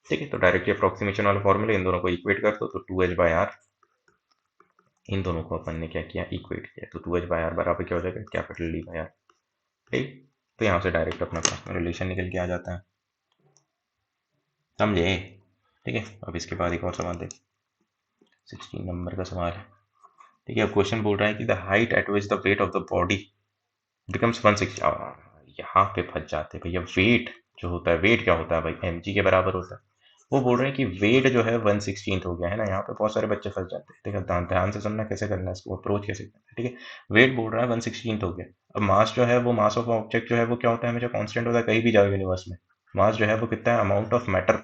ठीक है। तो डायरेक्टली अप्रोक्सीमेशन वाला फॉर्मूला, इन दोनों को इक्वेट कर दो, तो 2h/r, इन दोनों को अपन ने क्या किया? इक्वेट किया, तो 2h/r बराबर क्या हो जाएगा? कैपिटल D/r, ठीक। तो यहाँ से डायरेक्ट अपना पास में रिलेशन निकल के आ जाता है, समझे, ठीक है। अब इसके बाद एक और सवाल देख, 16 नंबर का सवाल है, ठीक है। अब क्वेश्चन बोल रहा है कि the height eight which the weight of the body becomes 160, यहाँ पे फंस जाते हैं भैया। वेट जो होता है, वेट क्या होता है भाई? mg के बराबर होता है। वो बोल रहे हैं कि वेट जो है 1/16 हो गया है ना। यहाँ पे बहुत सारे बच्चे फंस जाते हैं। ठीक है, ध्यान से सुनना कैसे करना है इसको, अप्रोच कैसे करना है। ठीक है, वेट बोल रहा है 1/16 हो गया। अब मास जो है वो, मास ऑफ ऑब्जेक्ट जो है वो क्या होता है, हमेशा कांस्टेंट होता है कहीं भी जाओ यूनिवर्स में। मास जो है वो कितना है, अमाउंट ऑफ मैटर,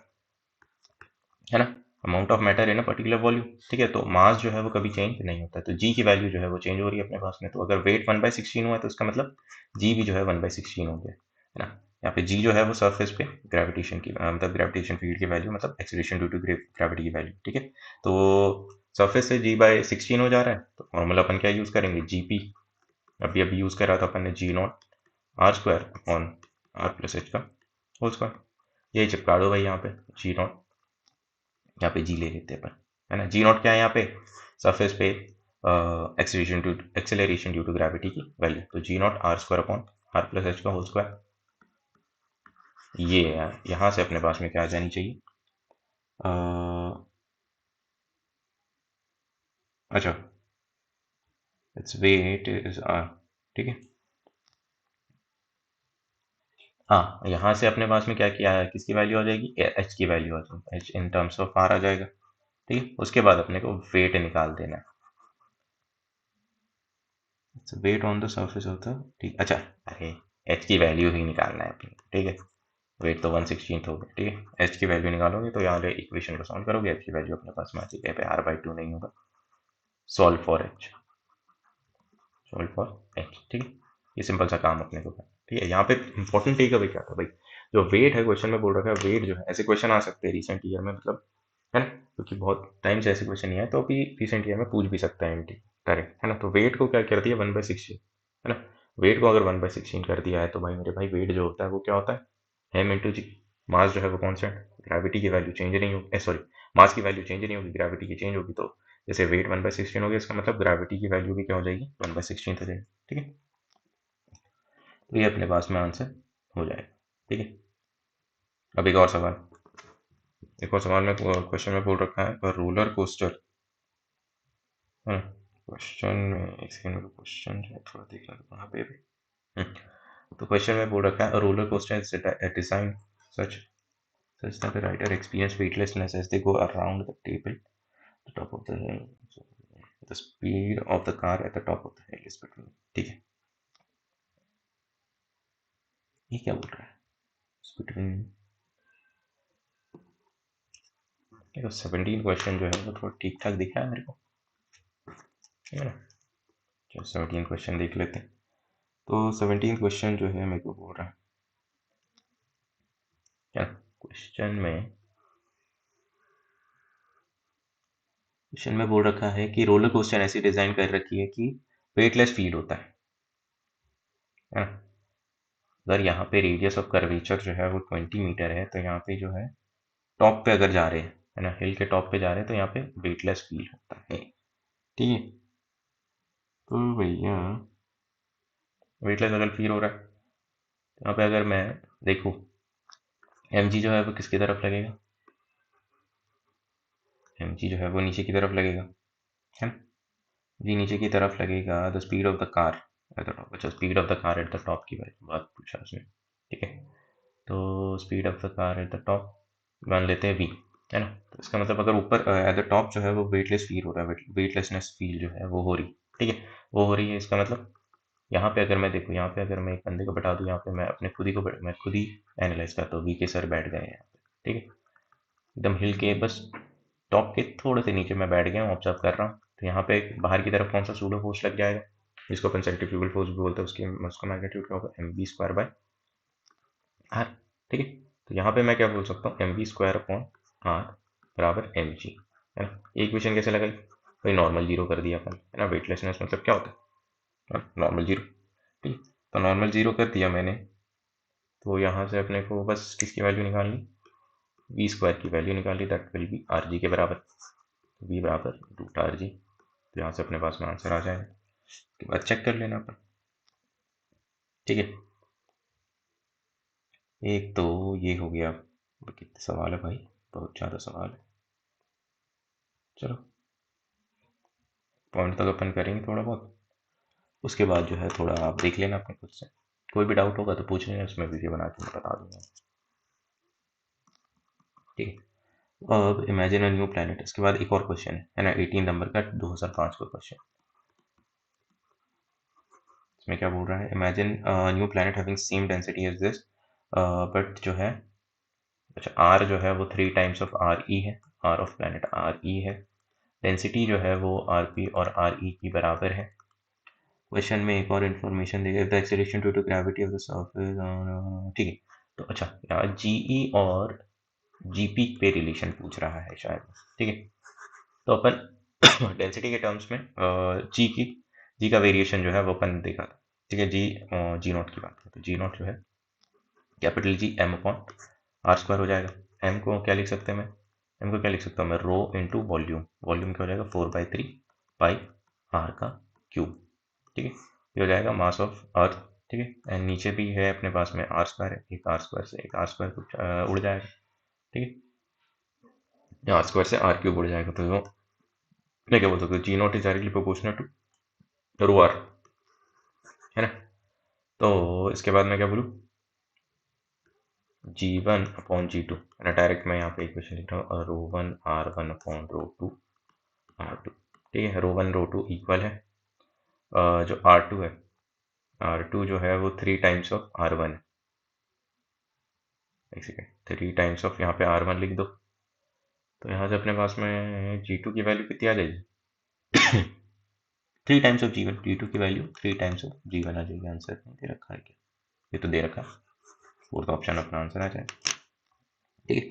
है ना, amount of matter in a particular volume. ठीक है, तो मास जो है वो कभी चेंज नहीं होता है, तो जी की वैल्यू जो है वो चेंज हो रही है अपने पास में। तो अगर वेट 1/16 हुआ है तो इसका मतलब जी भी जो है 1/16 हो गया, है ना। यहाँ पे जी जो है वो सरफेस पे ग्रेविटेशन की मतलब ग्रेविटेशन फील्ड की वैल्यू, मतलब एक्सीलरेशन ड्यू टू ग्रेविटी की वैल्यू। ठीक है, तो सरफेस से g/16 हो जा रहा है, तो फॉर्मूला अपन क्या यूज़ करेंगे, जी पी। अभी अभी यूज़ करा था अपन ने g0 r² अपॉन r+h का होल स्क्वायर। यही चिपका दो भाई यहाँ पे, g0, यहाँ पे जी ले लेते हैं अपन, है ना। g0 क्या है यहाँ पे, सरफेस पे एक्सेलरेशन ड्यू टू ग्रेविटी की वैल्यू, तो g0 r² अपॉन r+h का होल स्क्वायर। ये है, यहाँ से अपने पास में क्या आ जानी चाहिए, अच्छा, इट्स वेट इज r। ठीक है, हाँ, यहाँ से अपने पास में क्या किया है, किसकी वैल्यू आ जाएगी, h की वैल्यू आ जाएगी, h in terms of r आ जाएगा। ठीक है, उसके बाद अपने को वेट निकाल देना है, weight on the surface of the, ठीक, अच्छा, अरे h की वैल्यू ही निकालना है अपने, ठीक है। वेट तो 1/16 हो गया। ठीक है, h की वैल्यू निकालोगे तो यहाँ इक्वेशन को सॉल्व करोगे, h की वैल्यू अपने पास में आ जाएगी, यहाँ पे r/2 नहीं होगा, solve for h, solve for h। ठीक है, ये सिंपल सा काम अपने को करना। ठीक है, यहाँ पे इंपॉर्टेंट टेक अवे क्या था भाई, जो वेट है, क्वेश्चन में बोल रखा है वेट जो है, ऐसे क्वेश्चन आ सकते हैं रिसेंट ईयर में, मतलब, है ना, क्योंकि बहुत टाइम से ऐसे क्वेश्चन नहीं आए, तो अभी रिसेंट ईयर में पूछ भी सकता है एमटी डायरेक्ट, है ना। तो वेट को क्या कर दिया, 1/16, है ना। वेट को अगर 1/16 कर दिया है तो भाई मेरे भाई वेट जो होता है वो क्या होता है, m इंटू जी। मास जो है वो कॉन्स्टेंट, ग्रेविटी की वैल्यू चेंज नहीं होगी, सॉरी, मास की वैल्यू चेंज नहीं होगी, ग्रेविटी की चेंज होगी। तो जैसे वेट 1/16 हो गया, इसका मतलब ग्रेविटी की वैल्यू भी क्या हो जाएगी, 1/16 हो जाएगी। ठीक है, तो ये अपने पास में आंसर हो जाएगा। ठीक है, अब एक और सवाल, एक और सवाल में क्वेश्चन में बोल रखा है रोलर कोस्टर, है ना। क्वेश्चन में एक सेकंड में, क्वेश्चन जो है थोड़ा देखना तो कहाँ पे भी। तो क्वेश्चन में बोल रखा है roller coaster is design such such that the rider experience weightlessness as they go around the table, the top of the hill, so the speed of the car at the top of the hill is between, ठीक है, ये क्या बोल रहा है, between, देखो 17 question जो है वो थोड़ा ठीक ठाक दिख रहा है मेरे को, है ना। चलो 17 क्वेश्चन देख लेते हैं। तो 17 क्वेश्चन जो है मेरे को बोल रहा है क्या, क्वेश्चन में बोल रखा है कि रोलर कोस्टर ऐसी डिजाइन कर रखी है कि वेटलेस फील होता है ना। अगर यहाँ पे रेडियस ऑफ कर्वेचर जो है वो 20 मीटर है, तो यहाँ पे जो है टॉप पे अगर जा रहे हैं, है ना, हिल के टॉप पे जा रहे हैं, तो यहाँ पे वेटलेस फील होता है। ठीक है, तो भैया वेटलेस अगर फील हो रहा है, तो यहाँ पे अगर मैं देखूँ, एम जी जो है वो किसकी तरफ लगेगा, एम जी जो है वो नीचे की तरफ लगेगा, है ना। जी नीचे की तरफ लगेगा, the speed of the car at the top, अच्छा, speed of the car at the top की बात पूछा उसने। ठीक है, तो speed of the car at the top मान लेते हैं वी, है ना। तो इसका मतलब अगर ऊपर एट द टॉप जो है वो वेटलेस फील हो रहा है, वेटलेसनेस फील जो है वो हो रही, ठीक है, वो हो रही है। इसका मतलब यहाँ पे अगर मैं देखूँ, यहाँ पे अगर मैं एक बंदे को बैठा दूँ, यहाँ पे मैं अपने खुद ही को मैं खुद ही एनालाइज करता हूँ, वी के सर बैठ गए हैं यहाँ पे, ठीक है, एकदम हिल के बस टॉप के थोड़े से नीचे मैं बैठ गया हूँ, ऑब्जर्व कर रहा हूँ। तो यहाँ पे बाहर की तरफ कौन सा सूडो फोर्स लग जाएगा, जिसको अपन सेंट्रीफ्यूगल फोर्स भी बोलते हैं, उसकी उसका मैग्नीट्यूड क्या होगा, mv² बाय r। ठीक है, तो यहाँ पे मैं क्या बोल सकता हूँ, mv² अपॉन r बराबर mg, है ना। ये इक्वेशन कैसे लगाई भाई, नॉर्मल जीरो कर दिया अपन, है ना। वेटलेसनेस मतलब क्या होता है, नॉर्मल जीरो। ठीक, तो नॉर्मल जीरो कर दिया मैंने, तो यहाँ से अपने को बस किसकी वैल्यू निकालनी, v² की वैल्यू निकाली, that will be R G के बराबर, v बराबर √r जी। तो यहाँ से अपने पास में आंसर आ जाएगा, उसके बाद चेक कर लेना अपन। ठीक है, एक तो ये हो गया, और कितने सवाल है भाई, बहुत ज़्यादा सवाल है। चलो पॉइंट तक अपन करेंगे थोड़ा बहुत, उसके बाद जो है थोड़ा आप देख लेना अपने खुद से, कोई भी डाउट होगा तो पूछ लेना, उसमें वीडियो बना के मैं बता दूंगा। ठीक है, अब इमेजिन अ न्यू प्लैनेट, इसके बाद एक और क्वेश्चन है ना, 18 नंबर का 2005 का क्वेश्चन। इसमें क्या बोल रहा है, imagine new planet having same density as this, but जो है, अच्छा आर जो है वो 3 टाइम्स ऑफ आर ई है, R of planet R E है, डेंसिटी जो है वो आर पी और आर ई की बराबर है। क्वेश्चन में एक और इन्फॉर्मेशन देगा, if the acceleration due to gravity of the surface, ठीक है। तो अच्छा यहाँ जीई और जीपी पे रिलेशन पूछ रहा है शायद, ठीक है। तो अपन डेंसिटी के टर्म्स में जी का वेरिएशन जो है वो अपन देखा था, ठीक है। जी नॉट की बात करें तो जी नॉट जो है capital G M upon R square हो जाएगा। एम को क्या लिख सकते हैं, एम को क्या लिख सकता हूँ मैं, रो इंटू वॉल्यूम, वॉल्यूम क्या हो जाएगा 4/3 पाई आर का क्यूब, ठीक है। ये हो जाएगा मास ऑफ अर्थ, ठीक है। एंड नीचे भी है अपने पास में आर स्क्वायर है, एक आर स्क्वायर से एक आर स्क्वायर उड़ जाएगा, ठीक है। आर स्क्वायर से आर क्यूब उड़ जाएगा, तो मैं क्या बोल सकता हूँ, G naught is directly proportional to rho R, है ना। तो इसके बाद मैं क्या बोलूँ, G1 अपॉन G2, है ना। डायरेक्ट मैं यहाँ पे इक्वेशन लिख रहा हूँ, rho one R one upon rho two R two, ठीक है। Rho one rho two equal है जो आर टू है, आर टू जो है वो 3 टाइम्स ऑफ आर वन है, एक सेकेंड, 3 टाइम्स ऑफ यहाँ पे आर वन लिख दो, तो यहाँ से अपने पास में G2 की वैल्यू कितनी आ जाएगी 3 टाइम्स ऑफ G1, G2 की वैल्यू 3 टाइम्स ऑफ G1 आ जाएगी। आंसर नहीं दे रखा है क्या, ये तो दे रखा है, फोर्थ ऑप्शन अपना आंसर आ जाएगा, ठीक है।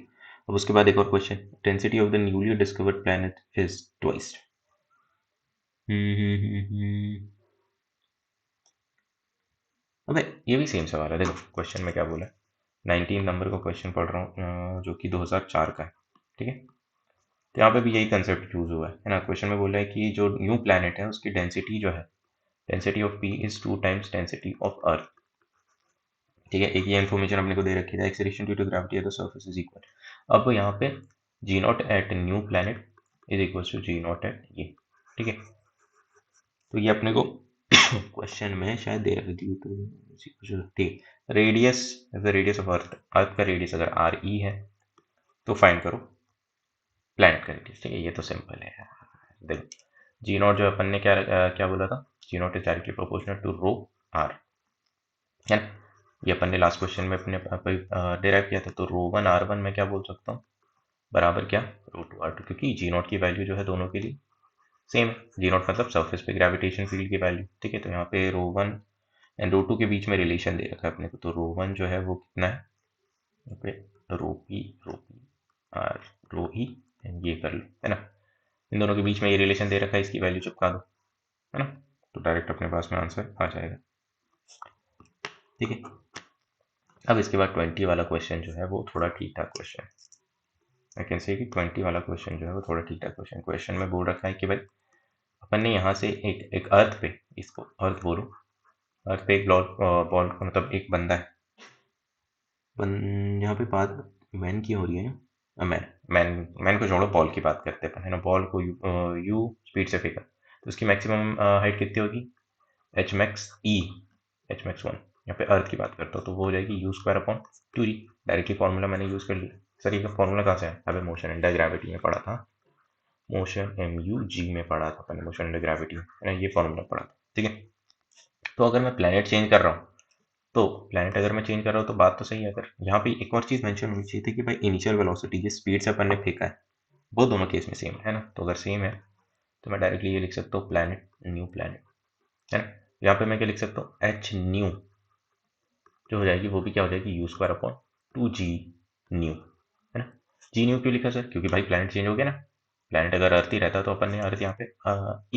अब उसके बाद एक और question, density of the newly discovered planet is twice. अबे ये भी सेम सवाल है, देखो क्वेश्चन में क्या बोला है, 19 नंबर का क्वेश्चन पढ़ रहा हूँ जो कि 2004 का है, ठीक है। तो यहाँ पे भी यही कंसेप्ट यूज हुआ है ना। क्वेश्चन में बोला है कि जो न्यू प्लैनेट है उसकी डेंसिटी जो है, density of P is 2 times density of earth, ठीक है। एक ये इन्फॉर्मेशन अपने को दे रखी है, acceleration due to gravity at the surface is equal. अब यहाँ पे G naught at new planet is equal to G naught at ये, ठीक है। तो ये अपने को क्वेश्चन में शायद दे रखी थी, ठीक। Radius, the radius of earth, earth का रेडियस अगर आर ई है तो फाइंड करो प्लैनेट का रेडियस, ठीक है। ये तो सिंपल है, देखो जी नॉट जो अपन ने क्या बोला था, G naught is directly proportional to rho R, है ना। ये अपन ने लास्ट क्वेश्चन में अपने डिराइव किया था, तो रो वन आर वन में क्या बोल सकता हूँ, बराबर क्या, रो टू आर टू, क्योंकि जी नॉट की वैल्यू जो है दोनों के लिए सेम है। जी नॉट मतलब सरफेस पे ग्रेविटेशन फील्ड की वैल्यू, ठीक है। तो यहाँ पे रो वन एंड रो टू के बीच में रिलेशन दे रखा है अपने को, तो रो वन जो है वो कितना है, यहाँ पे rho P R rho E, and ये कर लो, है ना। इन दोनों के बीच में ये रिलेशन दे रखा है, इसकी वैल्यू चिपका दो, है ना। तो डायरेक्ट अपने पास में आंसर आ जाएगा, ठीक है। अब इसके बाद 20 वाला क्वेश्चन जो है वो थोड़ा ठीक ठाक क्वेश्चन है। आई कैन से कि 20 वाला क्वेश्चन जो है वो थोड़ा ठीक ठाक क्वेश्चन, क्वेश्चन में बोल रखा है कि भाई अपन ने यहाँ से एक अर्थ पे, इसको अर्थ बोलो, अर्थ पे एक बॉल मतलब एक बंदा है, यहाँ पे बात मैन की हो रही है ना, मैन मैन मैन को छोड़ो, बॉल की बात करते हैं, है ना। बॉल को यू स्पीड से फेंका, तो उसकी मैक्सिमम हाइट कितनी होगी, एच मैक्स ई, एच मैक्स वन। यहाँ पे अर्थ की बात करता हूँ तो वो हो जाएगी U square upon two G, directly formula मैंने यूज़ कर लिया। सर ये फॉर्मूला कहाँ से है, अबे मोशन अंडर ग्रेविटी में पढ़ा था, मोशन एम यू जी में पढ़ा था मैंने, मोशन अंडर ग्रेविटी में, है ना, ये फॉर्मूला पढ़ा था, ठीक है। तो अगर मैं प्लेनेट चेंज कर रहा हूँ, तो प्लेनेट अगर मैं चेंज कर रहा हूँ तो बात तो सही है। अगर यहाँ पे एक और चीज़ मेंशन होनी चाहिए थी कि भाई इनिशियल वेलोसिटी जिस स्पीड से अपन ने फेंका है वो दोनों केस में सेम है ना। तो अगर सेम है तो मैं डायरेक्टली ये लिख सकता हूँ प्लेनेट न्यू प्लेनेट, है ना। यहाँ पे मैं क्या लिख सकता हूँ, एच न्यू जो हो जाएगी वो भी क्या हो जाएगी, U square upon two G new, है ना। जी न्यू क्यों लिखा सर, क्योंकि भाई प्लेनेट चेंज हो गया ना। प्लेनेट अगर अर्थ ही रहता तो अपन ने अर्थ यहाँ पे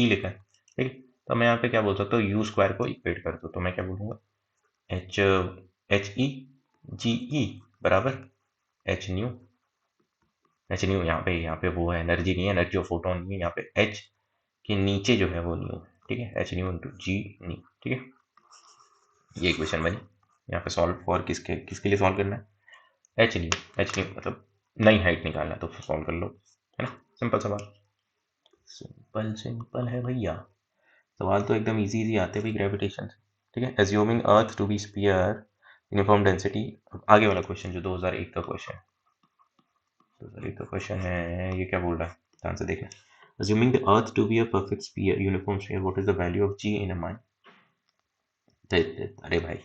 ई लिखा है, ठीक है। तो मैं यहाँ पे क्या बोल सकता हूँ, यू स्क्वायर को इक्वेट कर दो, तो मैं क्या बोलूँगा, एच एच ई जी ई बराबर एच न्यू, एच न्यू यहाँ पे वो है एनर्जी नहीं है, एनर्जी ऑफ फोटोन नहीं है, यहाँ पे एच के नीचे जो है वो न्यू है, ठीक है। एच न्यू इंटू जी न्यू, ठीक है। ये इक्वेशन बनी। यहाँ पे सॉल्व फॉर किसके किसके लिए सॉल्व करना है, एच न्यू, एच न्यू मतलब नई हाइट निकालना है, तो सॉल्व कर लो, है ना। सिंपल सवाल, सिंपल सिंपल है भैया। सवाल तो एकदम इजी इजी आते हैं भाई ग्रेविटेशन से, ठीक है। Assuming earth to be sphere uniform density, आगे वाला क्वेश्चन जो 2001 का क्वेश्चन, तो सर ये तो क्वेश्चन है, ये क्या बोल रहा है, आंसर देखना। Assuming the Earth to be a perfect sphere, uniform sphere, what is the value of G in a mine? अरे भाई,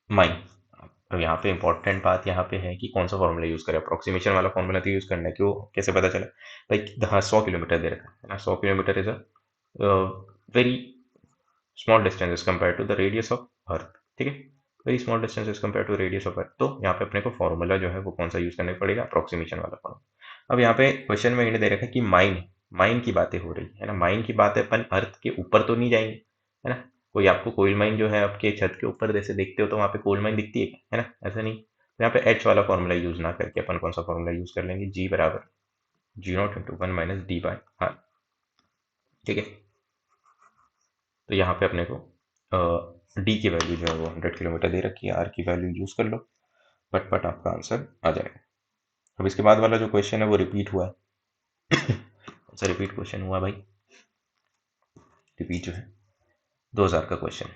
माइन। अब यहाँ पे इंपॉर्टेंट बात यहाँ पे है कि कौन सा फॉर्मूला यूज करें। अप्रोक्सीमेशन वाला फॉर्मूला तो यूज करना है, क्यों, कैसे पता चला भाई। हाँ, 100 किलोमीटर दे रखा है ना, 100 kilometre is a very small distance as compare to the radius of earth, ठीक है, very small distance as compare to radius of earth. तो यहाँ पे अपने को फॉर्मूला जो है वो कौन सा यूज करना पड़ेगा, अप्रोक्सीमेशन वाला फॉर्मूला। अब यहाँ पे क्वेश्चन में इन्हें दे रखा है कि माइन, माइन की बातें हो रही है ना, माइन की बात है, अपन अर्थ के ऊपर तो नहीं जाएंगे, है ना। कोई आपको कोयल माइन जो है आपके छत के ऊपर जैसे देखते हो तो वहाँ पे कोल माइन दिखती है ना, ऐसा नहीं। तो यहाँ पे एच वाला फॉर्मूला यूज ना करके अपन कौन सा फॉर्मूला यूज कर लेंगे, जी बराबर G0 × 1 - D/R, ठीक है। तो यहाँ पे अपने को डी की वैल्यू जो है वो 100 किलोमीटर दे रखी है, आर की वैल्यू यूज कर लो, पट आपका आंसर आ जाएगा। अब इसके बाद वाला जो क्वेश्चन है वो रिपीट हुआ है। कौन सा रिपीट क्वेश्चन हुआ भाई, रिपीट जो है 2000 का क्वेश्चन है,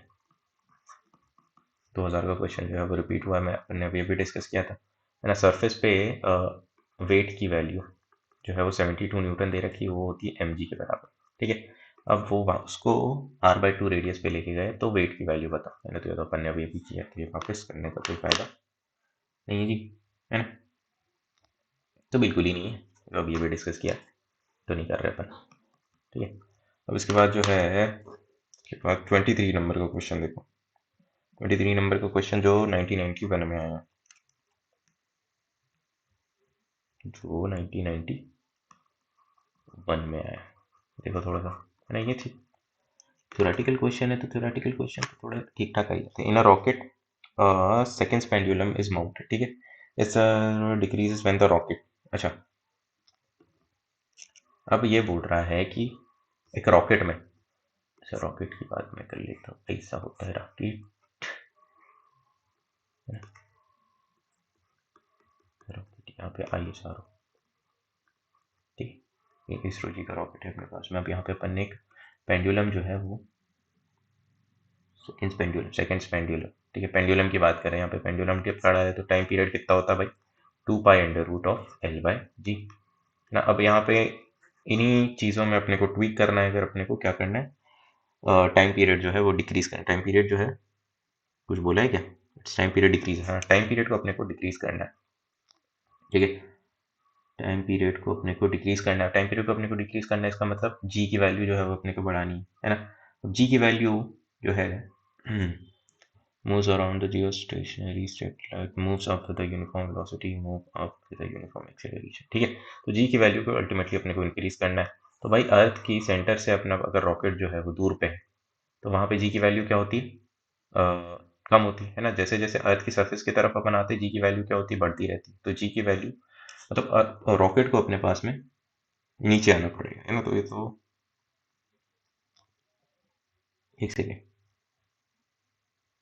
2000 का क्वेश्चन जो है वो रिपीट हुआ है। मैंने अभी डिस्कस किया था, है ना। सरफेस पे वेट की वैल्यू जो है वो 72 न्यूटन दे रखी है, वो होती है mg के बराबर, ठीक है। अब वो उसको r/2 रेडियस पे लेके गए तो वेट की वैल्यू बताओ, है ना। तो ये तो अपन ने अभी किया, तो ये वापस करने का कोई फायदा नहीं है जी, है ना। तो बिल्कुल ही नहीं है, तो अभी भी डिस्कस किया, तो नहीं कर रहे अपन, ठीक है। अब इसके बाद जो है, इसके बाद 23 नंबर का क्वेश्चन देखो, 23 नंबर का क्वेश्चन जो 1991 में आया, जो 1991 में आया, देखो थोड़ा सा, है ना। ये थी थ्योरेटिकल क्वेश्चन है, तो थ्योरेटिकल क्वेश्चन तो थोड़े ठीक ठाक आई जाते हैं। In a rocket seconds pendulum is mounted, ठीक है, it's decreases when the rocket. अच्छा, अब ये बोल रहा है कि एक रॉकेट में, अच्छा रॉकेट की बात मैं कर लेता हूँ, ऐसा होता है रॉकेट, रॉकेट यहाँ पे ISRO, ठीक है, ये इसरो जी का रॉकेट है अपने पास में। अब यहाँ पे अपन ने एक पेंडुलम जो है वो सेकेंड्स पेंडुलम, ठीक है, पेंडुलम की बात करें यहाँ पे, पेंडुलम के पढ़ा है तो टाइम पीरियड कितना होता है भाई, 2π√L/g ना। अब यहाँ पे इन्हीं चीज़ों में अपने को ट्वीक करना है, अगर अपने को क्या करना है, टाइम पीरियड जो है वो डिक्रीज करना है। टाइम पीरियड जो है, कुछ बोला है क्या, टाइम पीरियड डिक्रीज, हाँ टाइम पीरियड को अपने को डिक्रीज करना है, ठीक है। टाइम पीरियड को अपने को डिक्रीज करना है, टाइम पीरियड को अपने को डिक्रीज करना है, इसका मतलब जी की वैल्यू जो है वो अपने को बढ़ानी है ना। अब जी की वैल्यू जो है moves around the geostationary satellite, moves up with a uniform velocity, move up with a uniform acceleration, ठीक है। तो जी की वैल्यू को अल्टीमेटली अपने को इंक्रीज करना है। तो भाई अर्थ की सेंटर से अपना अगर रॉकेट जो है वो दूर पे है, तो वहाँ पे जी की वैल्यू क्या होती है, कम होती है ना। जैसे जैसे अर्थ की सरफेस की तरफ अपन आते, जी की वैल्यू क्या होती है, बढ़ती रहती है। तो जी की वैल्यू मतलब रॉकेट को अपने पास में नीचे आना पड़ेगा, है ना। तो ये तो एक सेकेंड,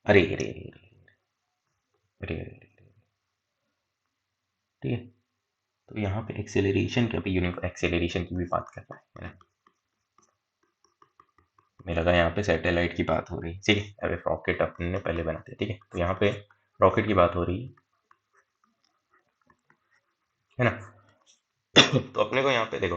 अरे अरे अरे अरे अरे अरे, ठीक है। तो यहाँ पे एक्सेलरेशन का भी यूनिट, एक्सेलरेशन की भी बात कर रहा है ना। मुझे लगा यहाँ पे सैटेलाइट की बात हो रही है, ठीक है। अरे रॉकेट अपने ने पहले बनाते, ठीक है। तो यहाँ पे रॉकेट की बात हो रही है ना। तो अपने को यहाँ पे देखो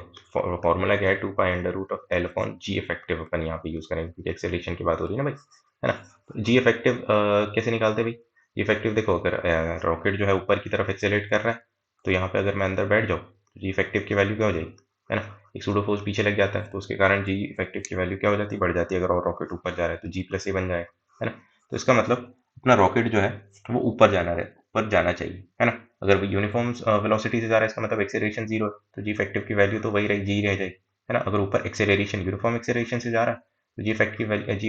फॉर्मूला क्या है, 2π√L/g इफेक्टिव अपन यहाँ पे यूज करेंगे, क्योंकि एक्सेलरेशन की बात हो रही है ना भाई, है ना। तो जी इफेक्टिव कैसे निकालते हैं भाई, जी इफेक्टिव देखो, अगर रॉकेट जो है ऊपर की तरफ एक्सेलरेट कर रहा है, तो यहाँ पे अगर मैं अंदर बैठ जाऊँ तो जी इफेक्टिव की वैल्यू क्या हो जाएगी, है ना। एक सूडो फोर्स पीछे लग जाता है, तो उसके कारण जी इफेक्टिव की वैल्यू क्या हो जाती है, बढ़ जाती है। अगर और रॉकेट ऊपर जा रहा है तो G+A बन जाएगा, है ना। तो इसका मतलब अपना रॉकेट जो है वो ऊपर जाना चाहिए, है ना। अगर जी वेलोसिटी से जा रहा है, इसका मतलब एक्सेलरेशन जीरो है, तो जी इफेक्टिव की वैल्यू तो वही रही, जी रह जाएगी, है ना। अगर ऊपर एक्सेलरेशन यूनिफॉर्म एक्सेलरेशन से जा रहा है, तो जी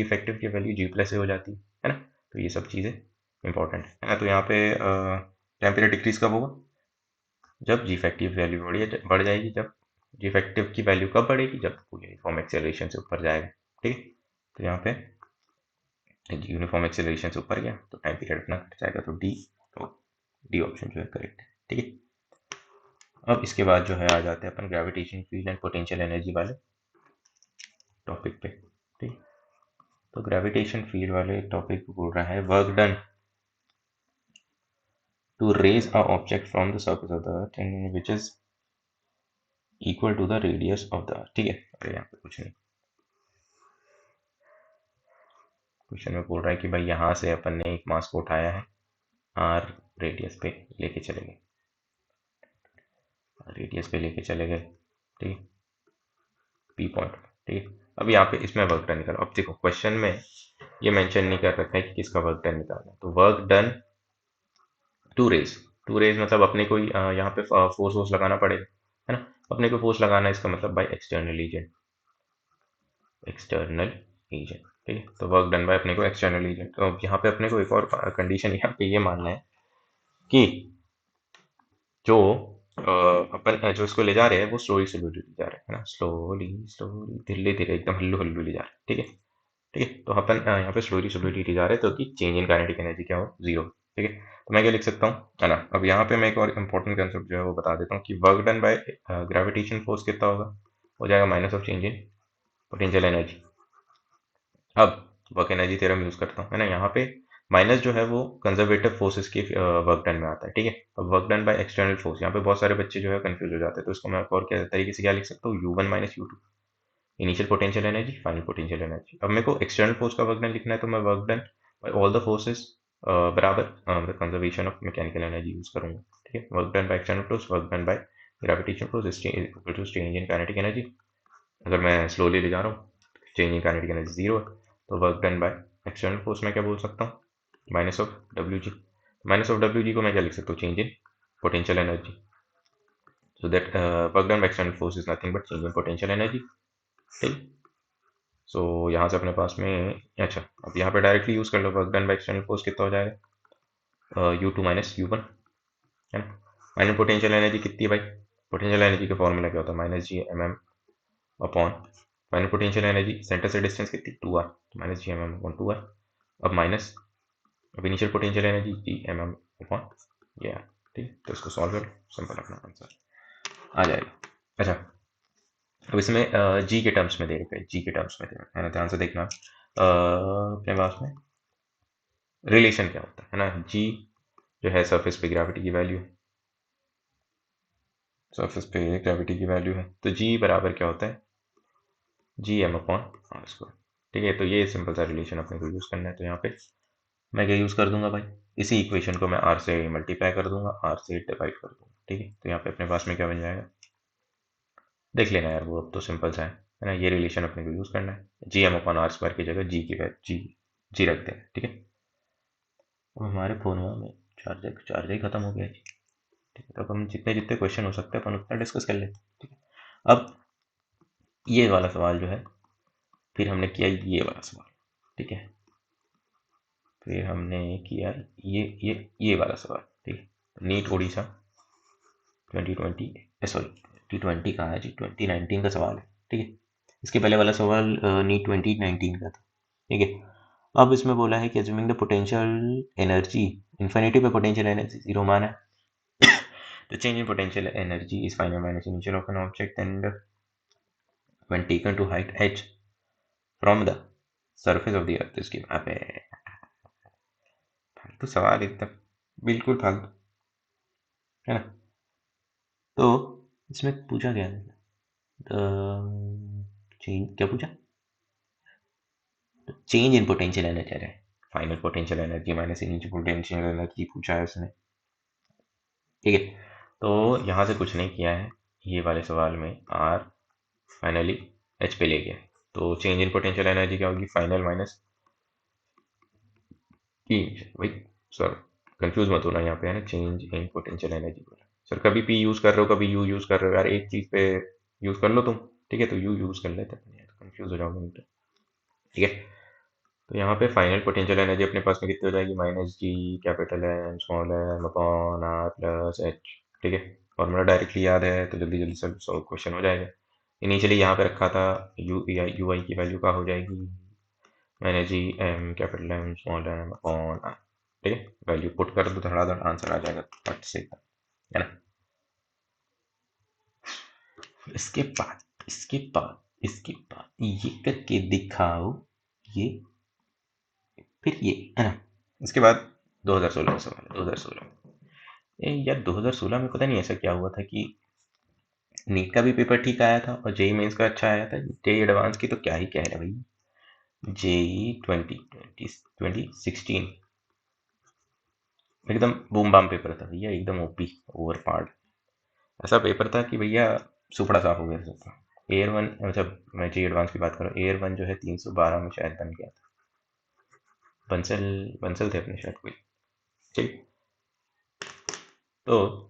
इफेक्टिव की वैल्यू G+A हो जाती है ना। तो ये सब चीज़ें इंपॉर्टेंट है ना। तो यहाँ पे टेम्परेचर डिक्रीज कब होगा, जब जी इफेक्टिव वैल्यू बढ़ जाएगी। जब जी इफेक्टिव की वैल्यू कब बढ़ेगी, जब यूनिफॉर्म एक्सेलरेशन से ऊपर जाएगा, ठीक है। तो यहाँ पे यूनिफॉर्म एक्सेलरेशन से ऊपर गया तो टाइम पीरियड अपना घट जाएगा, तो डी ऑप्शन जो है करेक्ट है, ठीक है। अब इसके बाद जो है आ जाते हैं अपन gravitation field and potential energy वाले टॉपिक पे, ठीक। तो ग्रेविटेशन फील्ड वाले टॉपिक बोल रहा है work done to raise a object from the surface of the earth and which is equal to the radius of the earth। ठीक है, अरे यहाँ पे कुछ नहीं, क्वेश्चन में बोल रहा है कि भाई यहाँ से अपन ने एक मास को उठाया है आर रेडियस पे लेके चले गए, रेडियस पे लेके चले गए, ठीक है, पी पॉइंट, ठीक है। अब यहाँ पे इसमें वर्क डन निकालो। अब देखो क्वेश्चन में ये मेंशन नहीं कर रखा है कि किसका वर्क डन निकालना है, तो work done to raise, to raise मतलब अपने को यहाँ पे फोर्स वोर्स लगाना पड़ेगा, है ना, अपने को फोर्स लगाना है, इसका मतलब by external agent, external agent, ठीक है। तो वर्क डन बाय अपने को एक्सटर्नल एजेंट। तो यहाँ पे अपने को एक और कंडीशन यहाँ पे ये मानना है कि जो अपन जो इसको ले जा रहे हैं वो स्लोली स्लोली ले जा रहे हैं, है ना, स्लोली स्लोली धीरे धीरे एकदम हल्लू हल्लू ले जा रहे हैं, ठीक है, ठीक है। तो अपन यहाँ पे स्लोली स्लोली ले जा रहे हैं तो कि चेंज इन काइनेटिक एनर्जी क्या हो, जीरो, ठीक है। तो मैं क्या लिख सकता हूँ, है ना। अब यहाँ पे मैं एक और इंपॉर्टेंट कंसेप्ट जो है वो बता देता हूँ कि work done by gravitation force कितना होगा, हो जाएगा minus of change in potential energy. अब वर्क एनर्जी थ्योरम यूज करता हूँ, है ना, यहाँ पे माइनस जो है वो कंजर्वेटिव फोर्सेस के वर्क डन में आता है, ठीक है। अब work done by external force, यहाँ पे बहुत सारे बच्चे जो है कंफ्यूज हो जाते हैं, तो इसको मैं और क्या तरीके से क्या लिख सकता हूँ, U1 minus U2, initial potential energy, final potential energy. अब मेरे को एक्सटर्नल फोर्स का वर्क डन लिखना है, तो मैं work done by all the forces बराबर conservation of mechanical energy use करूंगा, ठीक है। Work done by external force, work done by gravitation force equal to change in kinetic energy. अगर मैं स्लोली ले जा रहा हूँ, change in kinetic energy zero है, तो work done by external force में क्या बोल सकता हूँ, minus of W G. Minus of W G को मैं क्या लिख सकता हूँ, change in potential energy. So that work done by external force is nothing but change in potential energy, ठीक। सो यहाँ से अपने पास में, अच्छा अब यहाँ पे डायरेक्टली यूज कर लो, work done by external force कितना हो जाएगा, U2 माइनस U1, है ना। फाइनल पोटेंशियल एनर्जी कितनी है भाई, पोटेंशियल एनर्जी का फॉर्मूला क्या होता है, minus G M M upon final potential energy, centre से डिस्टेंस कितनी 2r, तो minus G M M upon 2r। अब माइनस, अब initial potential energy G M M upon ये आर, ठीक। तो इसको सॉल्व कर लो, सिंपल अपना आंसर आ जाएगा। अच्छा अब इसमें जी के टर्म्स में दे रखा है, जी के टर्म्स में दे रखा है ना, ध्यान से देखना। अपने पास में रिलेशन क्या होता है ना, जी जो है सरफेस पे ग्रेविटी की वैल्यू, सरफेस पे ग्रेविटी की वैल्यू है, तो जी बराबर क्या होता है, G M upon R square, ठीक है। तो ये सिंपल सा रिलेशन अपने को यूज करना है, तो यहाँ पे मैं क्या यूज कर दूंगा भाई, इसी इक्वेशन को मैं आर से मल्टीप्लाई कर दूंगा, आर से डिवाइड कर दूंगा, ठीक है। तो यहाँ पे अपने पास में क्या बन जाएगा, देख लेना यार, वो अब तो सिंपल सा है ना, ये रिलेशन अपने को यूज करना है, G M upon R square की जगह जी की जी जी रख दें, ठीक है। अब हमारे फोन में चार्जर ही खत्म हो गया जी, ठीक है। तो अब हम जितने जितने क्वेश्चन हो सकते हैं अपन उतना डिस्कस कर लेते हैं, ठीक है। अब ये वाला सवाल जो है, फिर हमने किया ये वाला सवाल, ठीक है, फिर हमने किया ये वाला सवाल, ठीक है। नीट उड़ीसा 2020, सॉरी T20 कहाँ है जी, 2019 का सवाल है, ठीक है। इसके पहले वाला सवाल नीट 2019 का था, ठीक है। अब इसमें बोला है कि assuming the potential energy infinity पे पोटेंशियल एनर्जी जीरो माना है, the change in potential energy is final minus initial of an object and when taken to height h from the surface of the earth is given। अबे फालतू सवाल एकदम, बिल्कुल फालतू, है ना। तो इसमें पूछा गया है चेंज, क्या पूछा, चेंज इन पोटेंशियल एनर्जी है, final potential energy minus initial potential energy पूछा है उसने, ठीक है। तो यहाँ से कुछ नहीं किया है, ये वाले सवाल में आर फाइनली एच पे ले गया, तो चेंज इन पोटेंशियल एनर्जी क्या होगी, फाइनल माइनस ई, भाई सर कंफ्यूज मत होना यहाँ पे, है ना, चेंज इन पोटेंशियल एनर्जी बोला सर, कभी पी यूज कर रहे हो कभी यू यूज कर रहे हो यार, एक चीज पे यूज कर लो तुम, ठीक है। तो यू यूज कर लेते हैं, तो कंफ्यूज हो जाओगे नहीं तो, ठीक है। तो यहाँ पे फाइनल पोटेंशियल एनर्जी अपने पास में कितनी हो जाएगी, minus G capital M small M upon R plus H, ठीक है। फॉर्मूला डायरेक्टली याद है तो जल्दी जल्दी सब क्वेश्चन हो जाएगा। इनिशियली यहाँ पे रखा था यू आई की वैल्यू क्या हो जाएगी, मैंने G M capital M small M upon R, ठीक है। वैल्यू पुट कर दो, धड़ाधड़ आंसर आ जाएगा फट से, है ना। इसके बाद ये करके दिखाओ, ये फिर ये, है ना। इसके बाद 2016 का सवाल है, 2016 यार 2016 में पता नहीं ऐसा क्या हुआ था कि नीट का भी पेपर ठीक आया था और जेई मेंस का अच्छा आया था। जेई एडवांस की तो क्या ही कह रहे भाई। जेई 2016 एकदम बूम बाम पेपर था भैया, एकदम ओपी ओवर पार्ड। ऐसा पेपर था कि भैया सुपड़ा साफ हो गया सबका। एयर वन, मतलब मैं जेई एडवांस की बात कर रहा हूँ, एयर वन जो है 312 में शायद बन गया था। बंसल बंसल थे अपने शायद कोई। ठीक। तो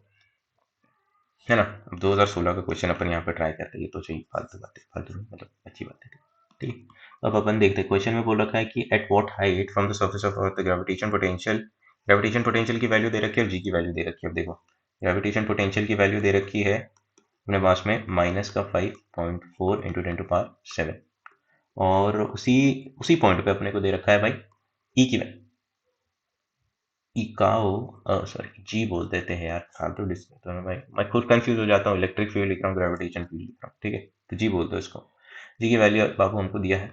है ना, अब 2016 का क्वेश्चन अपन यहाँ पे ट्राई करते हैं। ये तो चाहिए फालतू बातें, फालतू नहीं, मतलब अच्छी बात है। ठीक। अब अपन देखते हैं, क्वेश्चन में बोल रखा है कि at what height from the surface of earth the gravitation potential की वैल्यू दे रखी है और जी की वैल्यू दे रखी है। अब देखो, ग्रेविटेशन पोटेंशियल की वैल्यू दे रखी है अपने पास में -5.4 इंटू 10⁻7, और उसी उसी पॉइंट पे अपने को दे रखा है भाई ई की वैल्यू। इकाओ, सॉरी जी बोल देते हैं यार, फालतू डिस्क तो मैं खुद कंफ्यूज हो जाता हूँ। इलेक्ट्रिक फील्ड लिख रहा हूँ, ग्रेविटेशन फील्ड लिख रहा हूँ, ठीक है। तो जी बोल दो इसको। जी की वैल्यू बाबू हमको दिया है,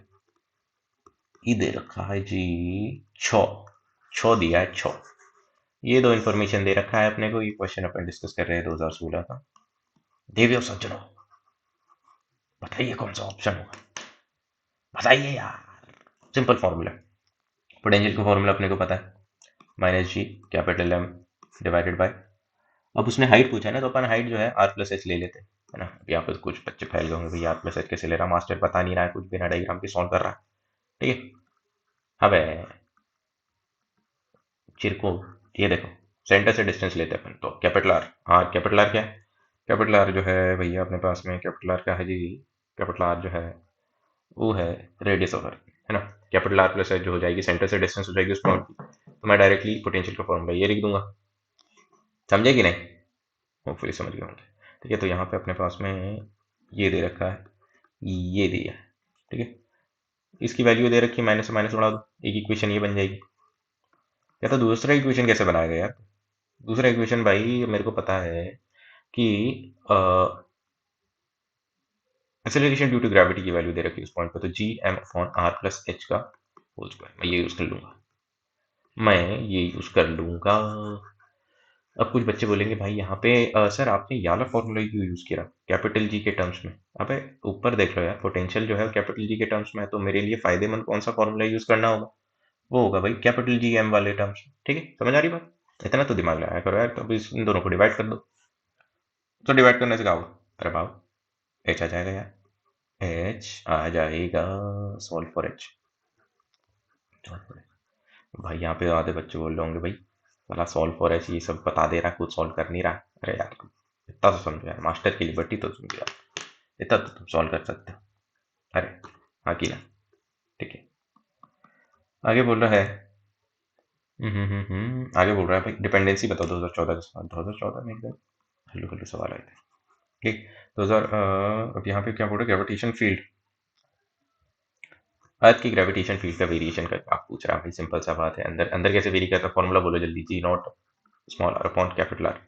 ई दे रखा है जी 6, 6 दिया है 6। ये दो इन्फॉर्मेशन दे रखा है अपने को। ये क्वेश्चन अपन डिस्कस कर रहे हैं 2016 का। देवियों सज्जनों, बताइए कौन सा ऑप्शन होगा, बताइए यार। सिंपल फॉर्मूला, पोटेंशियल का फॉर्मूला अपने को पता है, -g capital M divided by, अब उसने हाइट पूछा है ना, तो अपन हाइट जो है r+h ले लेते हैं, है ना। यहाँ पे कुछ बच्चे फैल गए होंगे, भैया r+h कैसे ले रहा, मास्टर बता नहीं रहा है कुछ, बिना डायग्राम के सॉल्व कर रहा है। ठीक है। अब चिरको, ये देखो, सेंटर से डिस्टेंस लेते हैं अपन, तो कैपिटल आर कैपिटल आर क्या है, कैपिटल आर जो है भैया अपने पास में कैपिटल आर क्या है जी, कैपिटल आर जो है वो है रेडियस ऑफ अर्थ, है ना। कैपिटल r+h जो हो जाएगी सेंटर से डिस्टेंस हो जाएगी उस पॉइंट की, तो मैं डायरेक्टली पोटेंशियल का फॉर्मूला ये लिख दूंगा। समझे कि नहीं, होपफुली समझ गए होंगे। ठीक है, तो यहाँ पे अपने पास में ये दे रखा है, ये दिया है, ठीक है। इसकी वैल्यू दे रखी है, माइनस से माइनस उड़ा दो, एक इक्वेशन ये बन जाएगी। या तो दूसरा इक्वेशन कैसे बनाएगा यार, दूसरा इक्वेशन भाई मेरे को पता है कि एक्सेलरेशन ड्यू टू ग्रेविटी की वैल्यू दे रखी है उस पॉइंट पर, तो Gm/r+h का होल स्क्वायर, मैं ये यूज कर लूंगा, मैं ये यूज कर लूंगा। अब कुछ बच्चे बोलेंगे भाई यहाँ पे सर आपने ये वाला फॉर्मूला क्यों यूज किया कैपिटल जी के टर्म्स में। अबे ऊपर देख लो यार, पोटेंशियल जो है कैपिटल जी के टर्म्स में है, तो मेरे लिए फायदेमंद कौन सा फॉर्मूला यूज करना होगा, वो होगा भाई कैपिटल जी एम वाले टर्म्स। ठीक है, समझ आ रही बात, इतना तो दिमाग लगाया करो यार। तो अभी इन दोनों को डिवाइड कर दो, तो डिवाइड करने से क्या होगा, अरे बाबू एच आ जाएगा यार, एच आ जाएगा, सॉल्व फॉर एच, भाई यहाँ पे आधे बच्चे बोल रहे होंगे भाई साला सॉल्व फॉर एच ये सब बता दे रहा है, खुद सॉल्व कर नहीं रहा। अरे यार इतना तो समझो यार, मास्टर की लिबर्टी तो समझो यार, इतना तो तुम सॉल्व कर सकते हो। अरे हाँ की ना, ठीक है। आगे बोल रहा है, आगे बोल रहा है भाई डिपेंडेंसी बताओ 2014 के साथ। 2014 में एकदम हल्लू हल्लू सवाल आए थे। ठीक, 2000 अब यहाँ पे क्या बोल रहा है, ग्रेविटेशन फील्ड, अर्थ की ग्रेविटेशन फील्ड का वेरिएशन का आप पूछ रहा है भाई। सिंपल सा बात है, अंदर अंदर कैसे वेरी करता है, फॉर्मूला बोलो जल्दी, G0 small R upon capital R.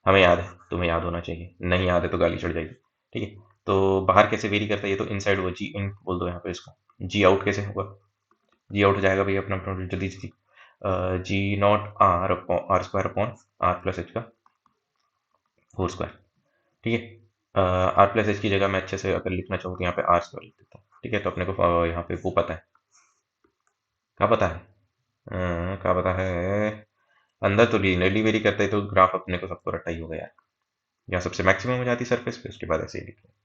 हमें याद है, तुम्हें याद होना चाहिए, नहीं याद है तो गाली चढ़ जाएगी। ठीक है, तो बाहर कैसे वेरी करता है, ये तो इनसाइड हुआ, जी इन बोल दो यहाँ पे इसको। जी आउट कैसे होगा, जी आउट हो जाएगा भाई अपना अपना जल्दी जल्दी, G0 r अपॉन r+h का होल स्क्वायर। ठीक है, r+h की जगह मैं अच्छे से अगर लिखना चाहूँ तो यहाँ पे r² लिख देता हूँ। ठीक है, तो अपने को यहाँ पे वो पता है, क्या पता है, क्या पता है, अंदर तो लीनियरली वेरी करता है, तो ग्राफ अपने को सबको रट्टा ही होगा यार। यहाँ सबसे मैक्सिमम हो जाती है सरफेस पे, उसके बाद ऐसे ही लिखते हैं।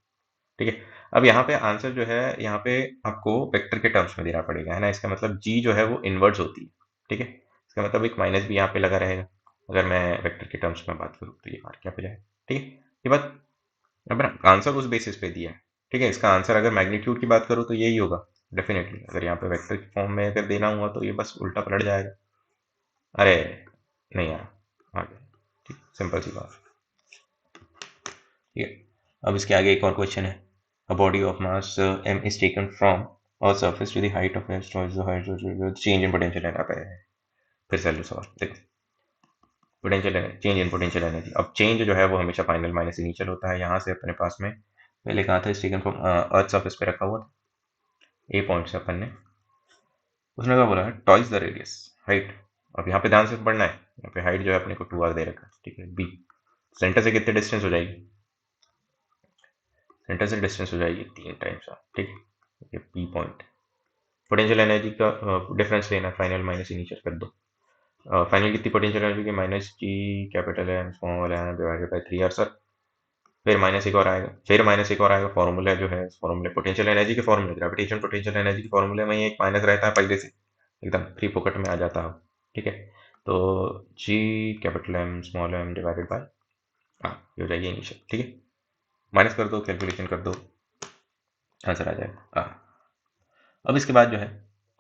ठीक है, अब यहाँ पे आंसर जो है, यहाँ पे आपको वेक्टर के टर्म्स में देना पड़ेगा, है ना। इसका मतलब जी जो है वो इनवर्स होती है। ठीक है, इसका मतलब एक माइनस भी यहाँ पे लगा रहेगा, अगर मैं वेक्टर के टर्म्स में बात करूँ तो ये बात क्या हो जाए। ठीक है, ये बात, अब ना आंसर उस बेसिस पे दिया है। ठीक है, इसका आंसर अगर मैग्नीट्यूड की बात करूँ तो यही होगा डेफिनेटली, अगर यहाँ पे वेक्टर की फॉर्म में अगर देना हुआ तो ये बस उल्टा पलट जाएगा। अरे नहीं यार, आगे, ठीक, सिंपल सी बात। ठीक है, अब इसके आगे एक और क्वेश्चन है, a body of mass m is taken from Earth's surface to the height of s twice the height of change in potential energy। फिर से लो सवाल देखो, potential energy, change in potential energy. अब चेंज जो है वो हमेशा फाइनल माइनस इनिशियल होता है। यहाँ से अपने पास में पहले कहा था टेकन फ्रॉम अर्थ सरफेस पे रखा हुआ था, ए पॉइंट से अपन ने, उसने क्या बोला है, टॉइस द रेडियस हाइट। अब यहाँ पे ध्यान से पढ़ना है, यहाँ पे हाइट जो है अपने को 2r दे रखा है, ठीक है। बी सेंटर से कितने डिस्टेंस हो जाएगी, सेंटर से डिस्टेंस हो जाएगी 3 टाइम्स r, ठीक है। ये पी पॉइंट, पोटेंशियल एनर्जी का डिफरेंस लेना, फाइनल माइनस इनिशियल कर दो। फाइनल कितनी पोटेंशियल एनर्जी की, minus G capital M small M divided by 3r sir. फिर माइनस एक और आएगा, फिर माइनस एक और आएगा। फॉर्मूला जो है, फॉर्मूले पोटेंशियल एनर्जी के फॉर्मूले, ग्रेविटेशन पोटेंशियल एनर्जी के फॉर्मूले में एक माइनस रहता है पहले से, एकदम फ्री पॉकेट में आ जाता है, ठीक है। तो G capital M small M divided by ये हो जाएगी इनिशियल, ठीक है। माइनस कर दो, कैलकुलेशन कर दो, आंसर आ जाएगा। अब इसके बाद जो है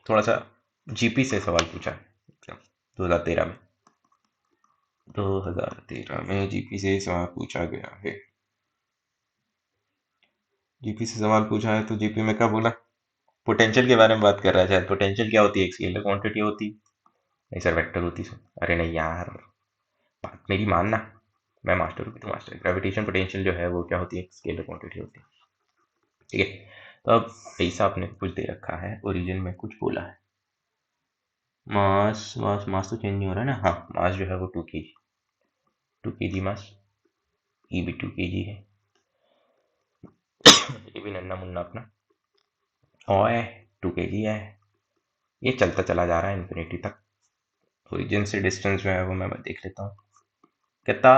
थोड़ा सा जीपी से सवाल पूछा है 2013 में, 2013 में जीपी से सवाल पूछा गया है। जीपी से सवाल पूछा है तो जीपी में क्या बोला, पोटेंशियल के बारे में बात कर रहा है शायद। पोटेंशियल क्या होती है, एक स्केलर क्वांटिटी होती, नहीं सर वेक्टर होती सर। अरे नहीं यार, बात मेरी मानना, मैं मास्टर हूँ तो मास्टर। ग्रेविटेशन पोटेंशियल जो है वो क्या होती है, एक स्केलर क्वांटिटी होती है, ठीक है। तो अब ऐसा आपने कुछ दे रखा है, ओरिजिन में कुछ बोला है, मास मास मास तो चेंज नहीं हो रहा है ना, हाँ मास जो है वो 2 kg, 2 kg मास, ई भी 2 kg है। ये भी नन्ना मुन्ना अपना ओए 2 kg है। ये चलता चला जा रहा है इन्फिनिटी तक। ओरिजिन से डिस्टेंस जो है वो मैं देख लेता हूँ, कितना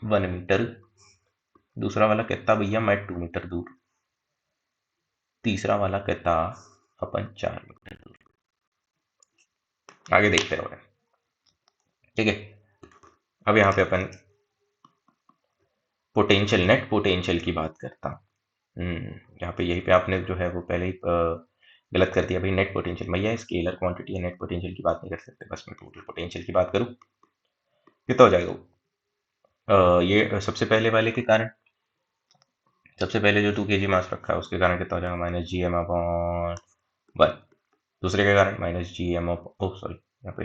1 मीटर, दूसरा वाला कितना भैया मैं 2 मीटर दूर, तीसरा वाला कितना अपन 4 मीटर दूर। आगे देखते रहो, ठीक है। अब यहाँ पे अपन पोटेंशियल, नेट पोटेंशियल की बात करता हूँ। यहाँ पे यही पे आपने जो है वो पहले ही गलत कर दिया भाई। नेट पोटेंशियल भैया स्केलर क्वांटिटी है, नेट पोटेंशियल की बात नहीं कर सकते, बस मैं टोटल पोटेंशियल की बात करूँ कितना हो जाएगा वो। ये सबसे पहले वाले के कारण, सबसे पहले जो 2 kg मास रखा है उसके कारण कितना हो जाएगा, माइनस जी एम अपॉन 1। दूसरे के कारण minus G M oh sorry, यहाँ पे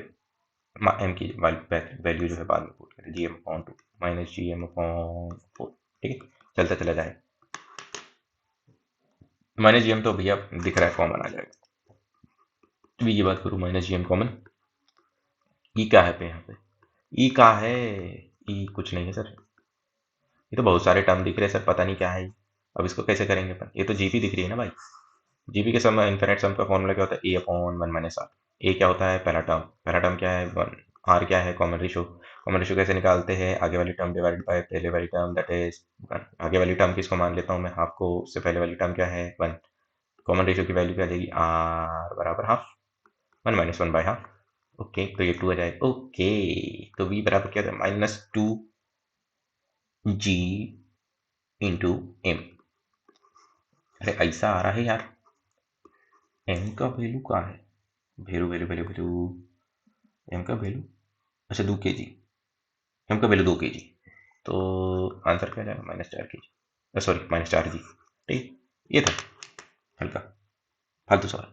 एम की वैल्यू जो है बाद में पुट करें, G M upon 2 minus G M upon 4, ठीक है। चलता चला जाए, माइनस जी एम तो भैया दिख रहा है कॉमन आ जाएगा। तो ये बात करूँ माइनस जी एम कॉमन, ई क्या है पे यहाँ पे, ई क्या है, ई कुछ नहीं है सर। ये तो बहुत सारे टर्म दिख रहे हैं सर, पता नहीं क्या है। अब इसको कैसे करेंगे अपन, ये तो जीपी दिख रही है ना भाई। जीपी के सम इनफिनिट सम का फॉर्मूला क्या होता है, ए अपॉन 1 माइनस आर। ए क्या होता है, पहला टर्म, पहला टर्म क्या है 1, आर क्या है कॉमन रेशो। कॉमन रेशो कैसे निकालते हैं, आगे वाली टर्म डिवाइडेड बाय पहले वाली टर्म दैट इज 1। आगे वाली टर्म किसको मान लेता हूँ मैं, हाफ को, उससे पहले वाली टर्म क्या है 1। कॉमन रेशो की वैल्यू क्या आ जाएगी, आर बराबर half 1 minus 1 by half. Okay तो ये 2 आ जाएगा, ओके। तो वी बराबर क्या था, -2 जी इंटू एम। अरे ऐसा आ रहा है यार, एम का वैल्यू कहाँ है, value value value value, M का वैल्यू, अच्छा 2 kg, एम का वैल्यू 2 kg। तो आंसर क्या जाएगा, -4 kg, सॉरी -4g, ठीक। ये था हल्का फालतू सवाल,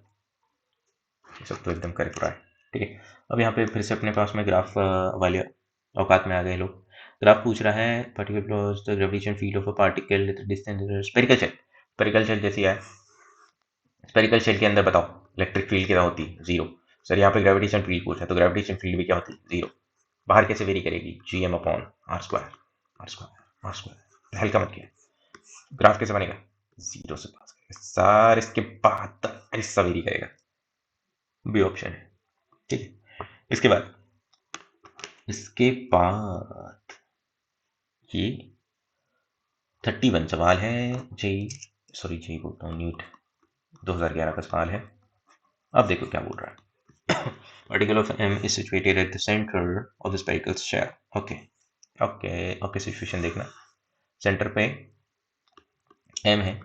ये सब तो एकदम करेक्ट रहा है, ठीक है। अब यहाँ पे फिर से अपने पास में ग्राफ वाले औकात में आ गए लोग। ग्राफ पूछ रहा है particular the gravitation field of a particle distance spherical shell, spherical shell जैसी है। स्फेरिकल शेल के अंदर बताओ इलेक्ट्रिक फील्ड क्या होती है, 0। सर यहाँ पे ग्रेविटेशन फील्ड पूछा है तो ग्रेविटेशन फील्ड भी क्या होती है, 0। बाहर कैसे वेरी करेगी, G M upon R square, R square R square, हल्का मत किया। ग्राफ कैसे बनेगा, 0 से पास करेगा सर, इसके बाद ऐसा वेरी करेगा, बी ऑप्शन है, ठीक है। इसके बाद ये 31 सवाल है, जेई सॉरी जेई बोलता हूँ, नीट 2011 का सवाल है। अब देखो क्या बोल रहा है, particle of M is situated at the center of the spherical shell. Okay okay okay, situation देखना, सेंटर पे M है,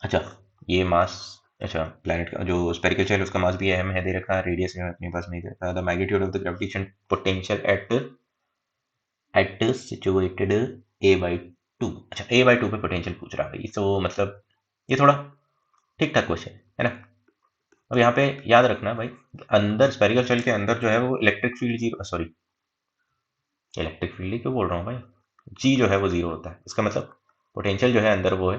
अच्छा ये मास, अच्छा प्लैनेट का जो स्फेरिकल शेल उसका मास भी M है दे रखा है, रेडियस है अपने पास नहीं दे रखा, the magnitude of the gravitation potential at situated a/2। अच्छा a/2 पे पोटेंशियल पूछ रहा है, तो मतलब ये थोड़ा ठीक ठाक क्वेश्चन है ना। अब यहाँ पे याद रखना भाई, अंदर स्फेरिकल शेल के अंदर जो है वो electric field zero, sorry electric field क्यों बोल रहा हूँ भाई, जी जो है वो जीरो होता है। इसका मतलब पोटेंशियल जो है अंदर वो है,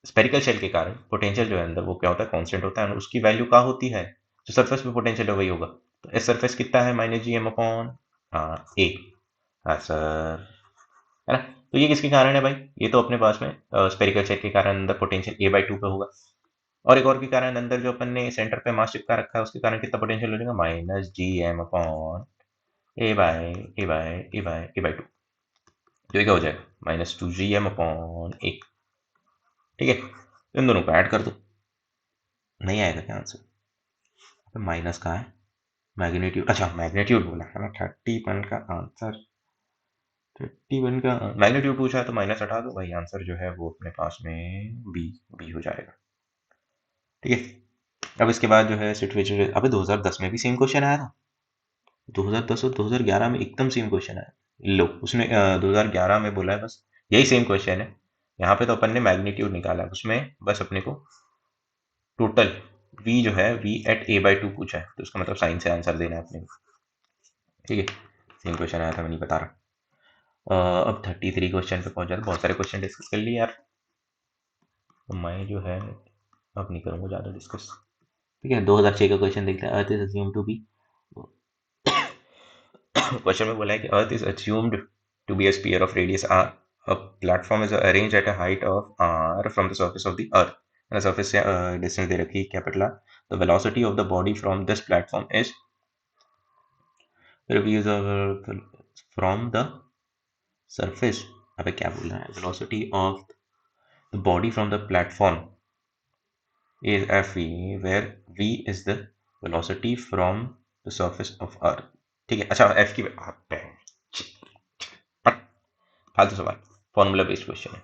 स्फेरिकल शेल के कारण पोटेंशियल जो है अंदर वो क्या होता है, कांस्टेंट होता है, और उसकी वैल्यू क्या होती है, जो सरफेस पे पोटेंशियल है वही होगा। तो इस सरफेस कितना है माइनस जी एम अपॉन ए। हाँ सर, है ना। तो ये किसके कारण है भाई, ये तो अपने पास में स्पेरिकल शेल के कारण अंदर पोटेंशियल ए बाई टू का होगा, और एक और के कारण अंदर जो अपन ने सेंटर पे मास चिपका रखा है उसके कारण कितना पोटेंशियल हो जाएगा minus G M upon A by A by A by A by two, जो क्या हो जाएगा minus two G M upon A. ठीक है, इन दोनों को ऐड कर दो, नहीं आएगा क्या आंसर, माइनस कहाँ है, मैग्नीट्यूड, अच्छा मैग्नीट्यूड बोला है ना, 31 का आंसर, 31 का मैग्नीट्यूड पूछा है तो माइनस हटा दो भाई, आंसर जो है वो अपने पास में बी बी हो जाएगा। ठीक है, अब इसके बाद जो है सिचुएशन, अबे 2010 में भी सेम क्वेश्चन आया था, 2010 और 2011 में एकदम सेम क्वेश्चन आया। लो उसने 2011 में बोला है बस यही सेम क्वेश्चन है, यहाँ पे तो अपन ने मैग्नीट्यूड निकाला है, उसमें बस अपने को टोटल v जो है v at a by two पूछा है, तो उसका मतलब साइन से आंसर देना है अपने को। ठीक है, सेम क्वेश्चन आया था, मैं नहीं बता रहा। अब 33 क्वेश्चन पे पहुंच जाते, बहुत सारे क्वेश्चन डिस्कस कर लिए यार, तो मैं जो है अब नहीं करूँगा ज़्यादा डिस्कस। ठीक है, 2006 का क्वेश्चन देखते हैं, earth is assumed to be, question में बोला है कि earth is assumed to be a sphere of radius R, a platform is arranged at a height of r from the surface of the earth, and the surface से distance दे रखी है capital r, the velocity of the body from this platform is reviews from the surface, अबे क्या बोल रहा है, velocity of the body from the platform is f where v is the velocity from the surface of earth। ठीक है, अच्छा f की फालतू सवाल, फॉर्मूला बेस्ड क्वेश्चन है।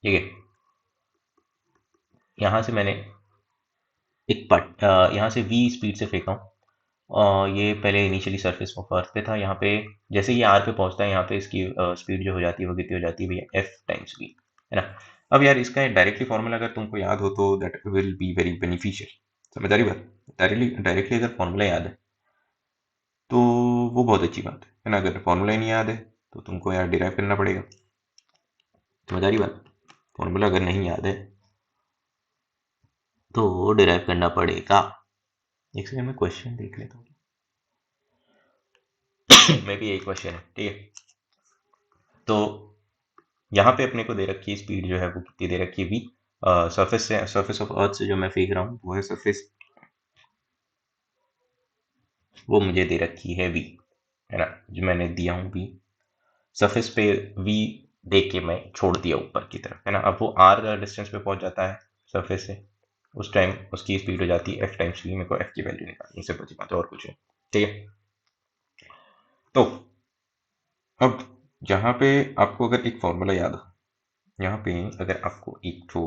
ठीक है, यहाँ से मैंने एक पार्ट यहाँ से v स्पीड से फेंका हूँ, ये पहले इनिशियली सरफेस ऑफ अर्थ पे था, यहाँ पे जैसे ये आर पे पहुंचता है यहाँ पे इसकी स्पीड जो हो जाती है वो कितनी हो जाती है भैया एफ टाइम्स वी, है ना। अब यार इसका डायरेक्टली फॉर्मूला अगर तुमको याद हो तो that will be very beneficial, समझ आ रही बात, डायरेक्टली अगर फॉर्मूला याद है तो वो बहुत अच्छी बात है ना, अगर फॉर्मूला ही नहीं याद है तो तुमको यार डिराइव करना पड़ेगा, समझ आ रही बात, फॉर्मूला अगर नहीं याद है तो डिराइव करना पड़ेगा। एक सेकंड में क्वेश्चन देख लेता हूँ, मैं भी यही क्वेश्चन है। ठीक है, तो यहाँ पे अपने को दे रखी है स्पीड जो है वो कितनी दे रखी है वी, सरफेस से, सरफेस ऑफ अर्थ से जो मैं फेंक रहा हूँ वो है सरफेस, वो मुझे दे रखी है वी, है ना, जो मैंने दिया हूँ वी, सरफेस पे वी दे के मैं छोड़ दिया ऊपर की तरफ, है ना। अब वो आर डिस्टेंस पे पहुंच जाता है सरफेस से, उस टाइम उसकी स्पीड हो जाती है एफ टाइम्स वी, मेरे को एफ की वैल्यू निकालनी, इससे बची बात है और कुछ नहीं। ठीक है, तो अब जहाँ पे आपको अगर एक फॉर्मूला याद हो, यहाँ पे अगर आपको एक तो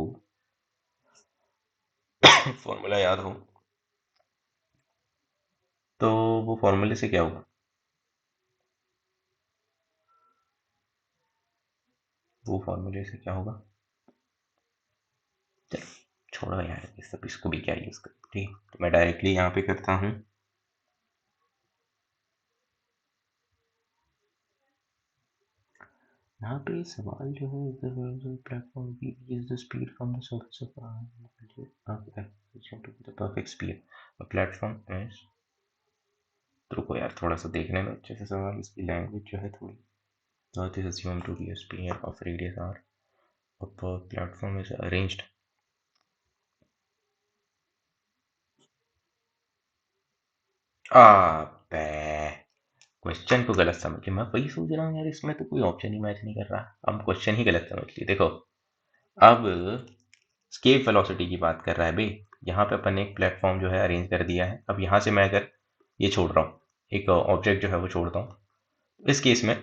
फॉर्मूला याद हो तो वो फॉर्मूले से क्या होगा, वो फॉर्मूले से क्या होगा, चलो छोड़ो यार इस सब, इसको भी क्या यूज़ करें। ठीक है, तो मैं डायरेक्टली यहाँ पे करता हूँ, यहाँ पे सवाल जो है इधर platform B is the speed from the surface of the perfect speed, platform is, तो रुको यार थोड़ा सा देखने में अच्छे से सवाल, इसकी लैंग्वेज जो है थोड़ी, earth is assumed to be a sphere of radius R, platform is arranged, question को गलत समझ के, मैं वही सोच रहा हूँ यार इसमें तो कोई ऑप्शन ही मैच नहीं कर रहा, हम क्वेश्चन ही गलत समझ लिए। देखो अब स्केप वेलोसिटी की बात कर रहा है भाई, यहाँ पे अपन ने एक प्लेटफॉर्म जो है अरेंज कर दिया है, अब यहाँ से मैं अगर ये छोड़ रहा हूँ, एक ऑब्जेक्ट जो है वो छोड़ता हूँ, इस केस में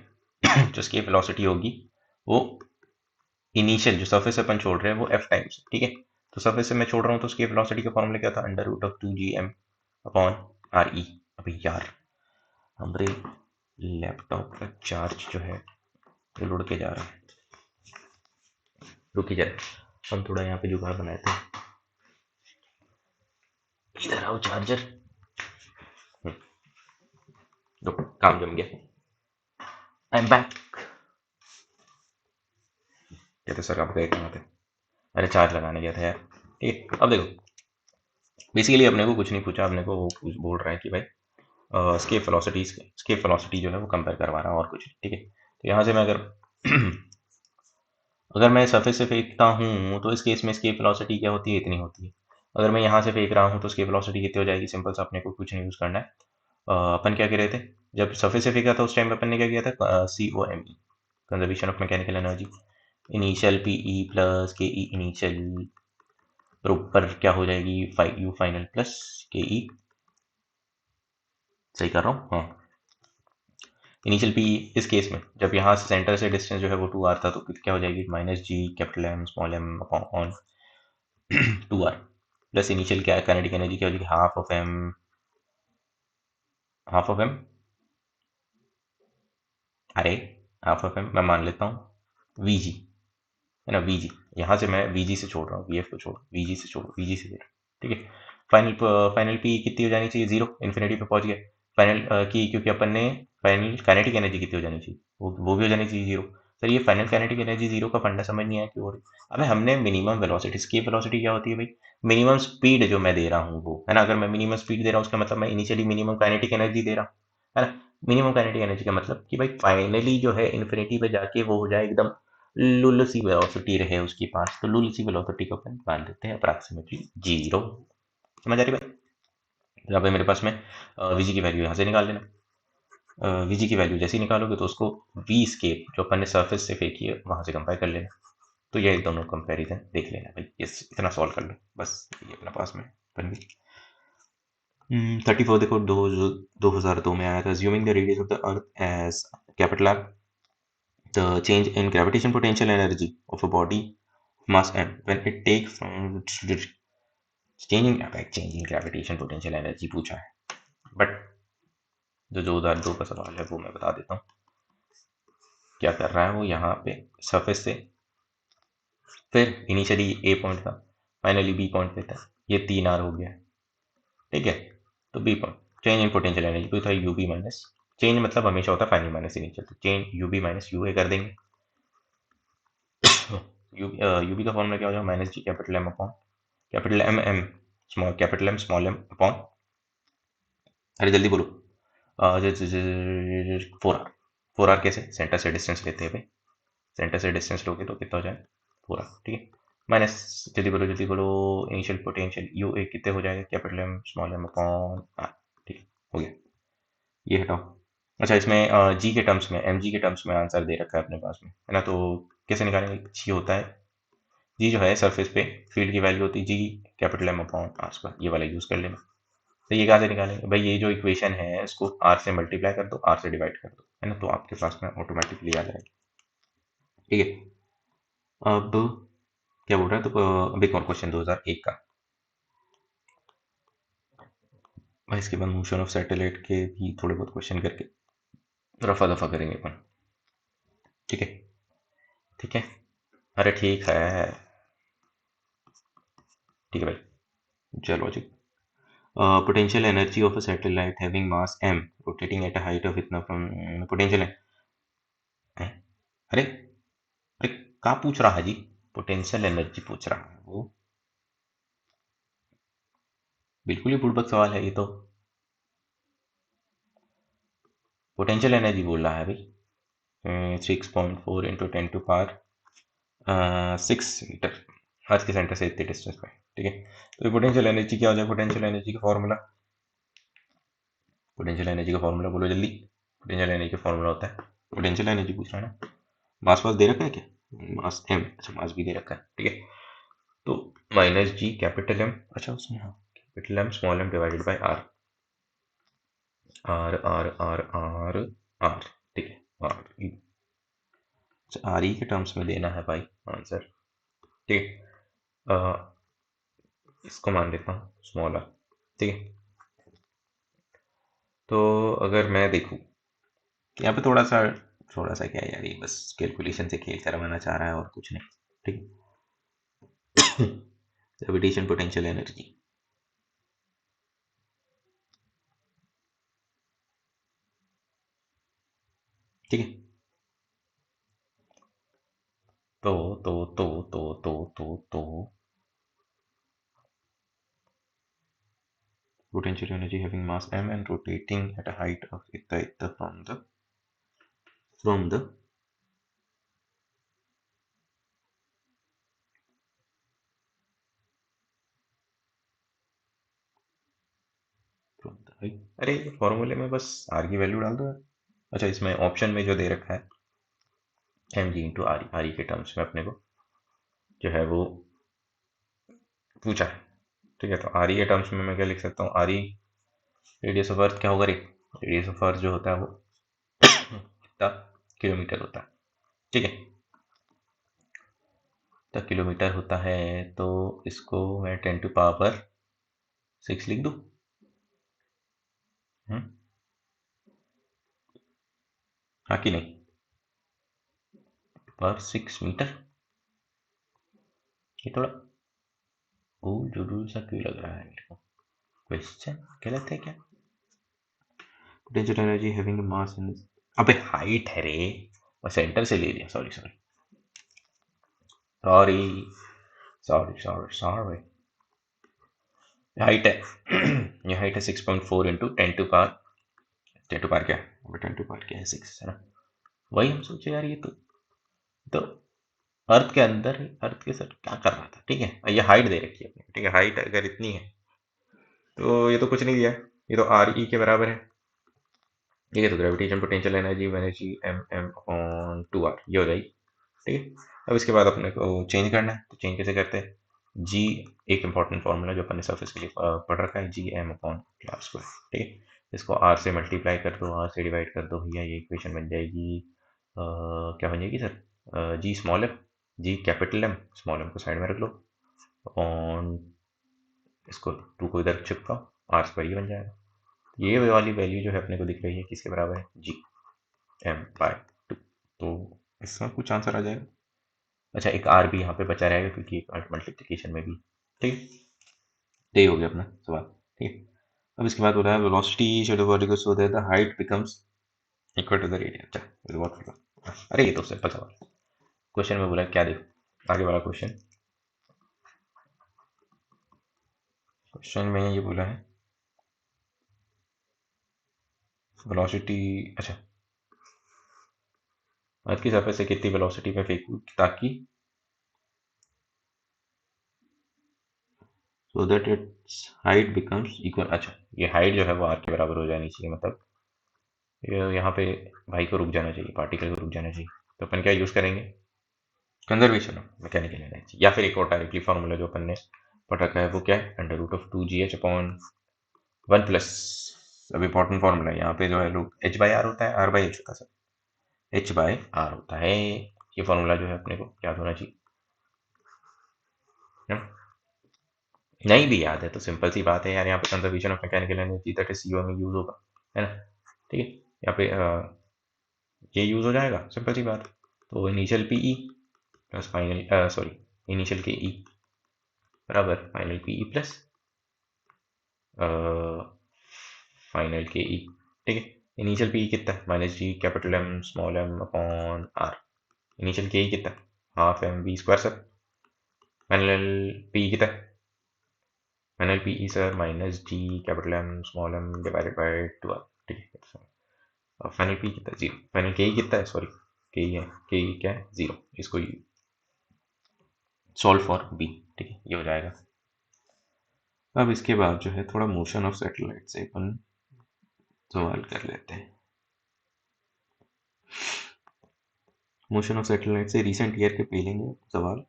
जो स्केप वेलोसिटी होगी वो इनिशियल जो सरफेस से अपन छोड़ रहे हैं वो एफ टाइम्स, ठीक है, तो सरफेस से मैं छोड़ रहा हूँ तो स्केप वेलोसिटी का फॉर्मूला क्या था, under root of 2gm upon R E. अभी यार हमारे लैपटॉप का चार्ज जो है वो लुढ़ के जा रहा है, रुकी जाए, हम थोड़ा यहाँ पे जुगाड़ बनाए थे, इधर आओ चार्जर, रुको काम जम गया, आई एम बैक। कहते सर आप गए कहाँ थे, अरे चार्ज लगाने गया था यार। ठीक है, अब देखो बेसिकली अपने को कुछ नहीं पूछा, अपने को वो बोल रहा है कि भाई स्केप वेलोसिटी जो है वो कंपेयर करवा रहा है और कुछ नहीं, ठीक है। तो यहाँ से मैं अगर अगर मैं सरफेस से फेंकता हूँ तो इस केस में स्केप वेलोसिटी क्या होती है, इतनी होती है। अगर मैं यहाँ से फेंक रहा हूँ तो स्केप वेलोसिटी कितनी हो जाएगी, सिंपल सा, अपने को कुछ नहीं यूज़ करना है। अपन क्या कर रहे थे, जब सरफेस से फेंका था उस टाइम अपन ने क्या किया था, COME, conservation of mechanical energy, initial PE plus KE initial, और ऊपर क्या हो जाएगी, U फाइनल प्लस KE, सही कर रहा हूँ, हाँ। इनिशियल पी इस केस में जब यहाँ से सेंटर से डिस्टेंस जो है वो 2r था, तो क्या हो जाएगी, -G capital M small m upon 2r, plus initial क्या काइनेटिक एनर्जी क्या हो जाएगी, हाफ ऑफ m, अरे हाफ ऑफ m मैं मान लेता हूँ VG, है ना, VG। यहाँ से मैं VG से छोड़ रहा हूँ, VF को छोड़, VG से छोड़, VG से छोड़, ठीक है। फाइनल फाइनल पी कितनी हो जानी चाहिए, 0, इन्फिनिटी पे पहुंच गया। फाइनल की, क्योंकि अपन ने फाइनल काइनेटिक एनर्जी कितनी हो जानी चाहिए, वो भी हो जानी चाहिए 0। सर ये फाइनल काइनेटिक एनर्जी 0 का फंडा समझ नहीं आया क्यों हो रही। अबे हमने मिनिमम वेलोसिटी, स्केप वेलोसिटी क्या होती है भाई, मिनिमम स्पीड जो मैं दे रहा हूँ वो, है ना। अगर मैं मिनिमम स्पीड दे रहा हूँ उसका मतलब मैं इनिशियली मिनिमम काइनेटिक एनर्जी दे रहा हूँ, है ना। मिनिमम काइनेटिक एनर्जी का मतलब कि भाई फाइनली जो है इन्फिनिटी पे जाके वो हो जाए एकदम लुल सी वेलोसिटी रहे उसके पास, तो लुल सी वेलोसिटी को अपन मान लेते हैं अप्रॉक्सीमेटली 0। समझ आ रही भाई। यहाँ पे मेरे पास में VG की वैल्यू यहाँ से निकाल लेना, VG की वैल्यू जैसे ही निकालोगे तो उसको V स्केप जो अपन ने सरफेस से फेंकी है वहाँ से कंपेयर कर लेना। तो ये दोनों कंपेरिजन देख लेना भाई, ये इतना सॉल्व कर लो बस, ये अपना पास में बन गई। 34 देखो, 2002 में आया था, assuming the radius of the earth as capital R, the change in gravitation potential energy of a body mass m when it takes from changing gravitation potential energy पूछा है, बट जो 2002 का सवाल है वो मैं बता देता हूँ क्या कर रहा है वो। यहाँ पे सरफेस से फिर इनिशियली ए पॉइंट था, फाइनली बी पॉइंट पे था, ये 3r हो गया, ठीक है। तो B point change in potential energy कोई था यूबी माइनस, चेंज मतलब हमेशा होता है फाइनल माइनस इनिशियल, तो चेंज यूबी माइनस यूए कर देंगे। यूबी का फॉर्मूला क्या हो जाएगा, -G capital M upon capital M small capital M small m upon, अरे जल्दी बोलो, 4r कैसे, सेंटर से डिस्टेंस लेते हैं भाई, सेंटर से डिस्टेंस लोगे तो कितना हो जाए 4r, ठीक है। माइनस, जल्दी बोलो, इनिशियल पोटेंशियल यू ए कितने हो जाएगा, capital M small m upon r, ठीक है, हो गया। ये हटाओ। अच्छा, इसमें जी के टर्म्स में, mg के टर्म्स में आंसर दे रखा है अपने पास में, है ना। तो कैसे निकालेंगे, जी होता है, जी जो है सरफेस पे फील्ड की वैल्यू होती है G capital M upon R square, ये वाला यूज कर लेना। तो ये कहाँ से निकालेंगे भाई, ये जो इक्वेशन है इसको r से मल्टीप्लाई कर दो, r से डिवाइड कर दो, है ना, तो आपके पास में ऑटोमेटिकली आ जाएगा, ठीक है। अब क्या बोल रहा है, तो अब एक और क्वेश्चन 2001 का भाई, इसके बाद मोशन ऑफ सैटेलाइट के भी थोड़े बहुत क्वेश्चन करके रफा दफा करेंगे अपन, ठीक है, ठीक है, अरे ठीक है, ठीक है भाई, चलो जी। Potential energy of a satellite having mass m rotating at a height of इतना फ्रॉम, पोटेंशियल है, अरे अरे कहाँ पूछ रहा है जी, पोटेंशियल एनर्जी पूछ रहा है वो, बिल्कुल ही बुड़बक सवाल है ये तो, पोटेंशियल एनर्जी बोल रहा है भाई, 6.4 इंटू 10 to power 6 मीटर, अर्थ के सेंटर से इतने डिस्टेंस पे, ठीक है। तो पोटेंशियल एनर्जी क्या हो जाए, पोटेंशियल एनर्जी का फॉर्मूला, पोटेंशियल एनर्जी का फॉर्मूला बोलो जल्दी, पोटेंशियल एनर्जी का फॉर्मूला होता है, पोटेंशियल एनर्जी पूछ रहा है ना, मास वास दे रखा है क्या, मास m, अच्छा मास भी दे रखा है, ठीक है। तो -G कैपिटल M, अच्छा उसमें हाँ capital M small m divided by r, r r r r r, ठीक है, r e, अच्छा r e के टर्म्स में देना है भाई आंसर, ठीक है। इसको मान लेता हूँ स्मॉल r, ठीक है। तो अगर मैं देखूँ यहाँ पे थोड़ा सा क्या है यार, ये बस कैलकुलेशन से खेल करवाना चाह रहा है और कुछ नहीं, ठीक है। ग्रेविटेशन पोटेंशियल एनर्जी, ठीक है। तो तो तो तो तो तो potential energy having mass m and rotating at a height of इतना from the height। अरे फॉर्मूले में बस r की वैल्यू डाल दो। अच्छा, इसमें ऑप्शन में जो दे रखा है M G into R E के टर्म्स में अपने को जो है वो पूछा है। ठीक है, तो आर ई के टर्म्स में मैं क्या लिख सकता हूँ, आर ई रेडियस ऑफ अर्थ क्या होगा रे, रेडियस ऑफ अर्थ जो होता है वो कितना किलोमीटर होता है। ठीक है, कितना किलोमीटर होता है, तो इसको मैं 10⁻⁶ लिख दूँ। हाँ कि नहीं, पर 6 मीटर, ये थोड़ा ओ जरूर सा क्यों लग रहा है मेरे को, क्वेश्चन गलत है क्या। पोटेंशियल एनर्जी हैविंग मास इन, अबे हाइट है रे, मैं सेंटर से ले लिया, sorry sorry sorry sorry sorry sorry, height है ये हाइट है 6.4 इंटू 10⁻क्या है, 10⁻ क्या है 6 है ना। वही हम सोचे यार, ये तो अर्थ के अंदर, अर्थ के सर क्या कर रहा था। ठीक है, ये हाइट दे रखी है अपने, ठीक है, हाइट अगर इतनी है तो ये तो कुछ नहीं दिया, ये तो आर ई के बराबर है। ठीक है, तो gravitation potential energy M M upon 2r ये हो जाएगी। ठीक है, अब इसके बाद अपने को चेंज करना है, तो चेंज कैसे करते हैं, जी एक इंपॉर्टेंट फॉर्मूला जो अपन ने सर्फेस के लिए पढ़ रखा है, G M upon R square. ठीक है, इसको आर से मल्टीप्लाई कर दो, आर से डिवाइड कर दो भैया, ये इक्वेशन बन जाएगी क्या बन जाएगी सर, जी स्मॉल एम, जी कैपिटल एम, स्मॉल एम को साइड में रख लो, ऑन इसको 2 को इधर चिपकाओ, आर स्क्वायर ये बन जाएगा। ये वाली वैल्यू जो है अपने को दिख रही है किसके बराबर है, जी एम बाय 2, तो इसका कुछ आंसर आ जाएगा। अच्छा, एक आर भी यहाँ पे बचा रहेगा क्योंकि एक मल्टीप्लिकेशन में भी। ठीक है, यही हो गया अपना सवाल। ठीक है, अब इसके बाद बोला है वेलोसिटी शेडो बॉडी को so that the height becomes equal to the radius. अच्छा बहुत, अरे ये तो सिंपल सवाल, क्वेश्चन में बोला क्या, देखो आगे वाला क्वेश्चन, क्वेश्चन में ये बोला है वेलोसिटी, अच्छा अर्थ की सरफेस से कितनी वेलोसिटी पे फेंकूं ताकि so that it's height becomes equal. अच्छा, ये हाइट जो है वो आर के बराबर हो जानी चाहिए, मतलब ये यहाँ पे भाई को रुक जाना चाहिए, पार्टिकल को रुक जाना चाहिए। तो अपन क्या यूज़ करेंगे, कंजर्वेशन ऑफ मैकेनिकल एनर्जी, या फिर एक और डायरेक्टली फॉर्मूला जो अपन ने पढ़ रखा है वो क्या है, √2gh अपॉन 1 प्लस, अब इंपॉर्टेंट फॉर्मूला है यहाँ पे जो है लोग h बाई आर होता है, r बाई एच होता है सर, h बाई आर होता है। ये फॉर्मूला जो है अपने को याद होना चाहिए है ना? नहीं भी याद है तो सिंपल सी बात है यार, यहाँ पे conservation of mechanical energy that is CO में यूज होगा, है ना। ठीक है, यहाँ पे ये यूज हो जाएगा, सिंपल सी बात। तो initial PE plus final, sorry initial के ई बराबर फाइनल पीई प्लस फाइनल के ई। ठीक है, इनिशियल पी कितना है, minus G capital M small M upon R, initial के ई कितना, half M B square sir, final P कितना, final P E sir minus G capital M small M divided by 2r। ठीक है, अब final P कितना, zero, final के E कितना है, सॉरी के ई है, के ई क्या है, जीरो, इसको सॉल्व फॉर बी। ठीक है, ये हो जाएगा। अब इसके बाद जो है थोड़ा मोशन ऑफ सैटेलाइट से अपन सवाल कर लेते हैं। मोशन ऑफ सैटेलाइट से रिसेंट ईयर के पे लेंगे सवाल,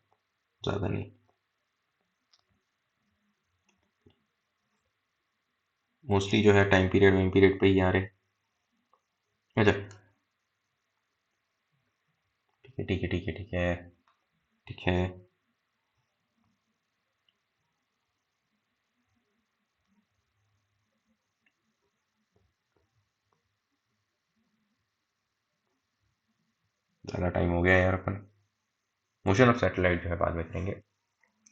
ज़्यादा नहीं, मोस्टली जो है टाइम पीरियड पे ही आ रहे। अच्छा ठीक है ठीक है ठीक है ठीक है ठीक है, ज़्यादा टाइम हो गया यार, अपन मोशन ऑफ सैटेलाइट जो है बाद में करेंगे,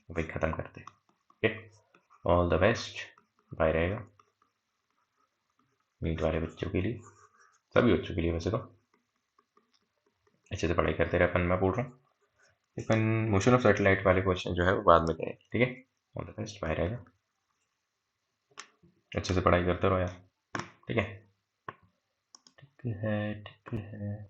भाई ख़त्म करते हैं। Okay, all the best, bye रहेगा नीट वाले बच्चों के लिए, सभी बच्चों के लिए वैसे तो, अच्छे से पढ़ाई करते रहे अपन, मैं बोल रहा हूँ अपन मोशन ऑफ सैटेलाइट वाले क्वेश्चन जो है वो बाद में करेंगे। ठीक है, ऑल द बेस्ट, बाय रहेगा। अच्छे से पढ़ाई करते रहो यार। ठीक है, ठीक है, ठीक है।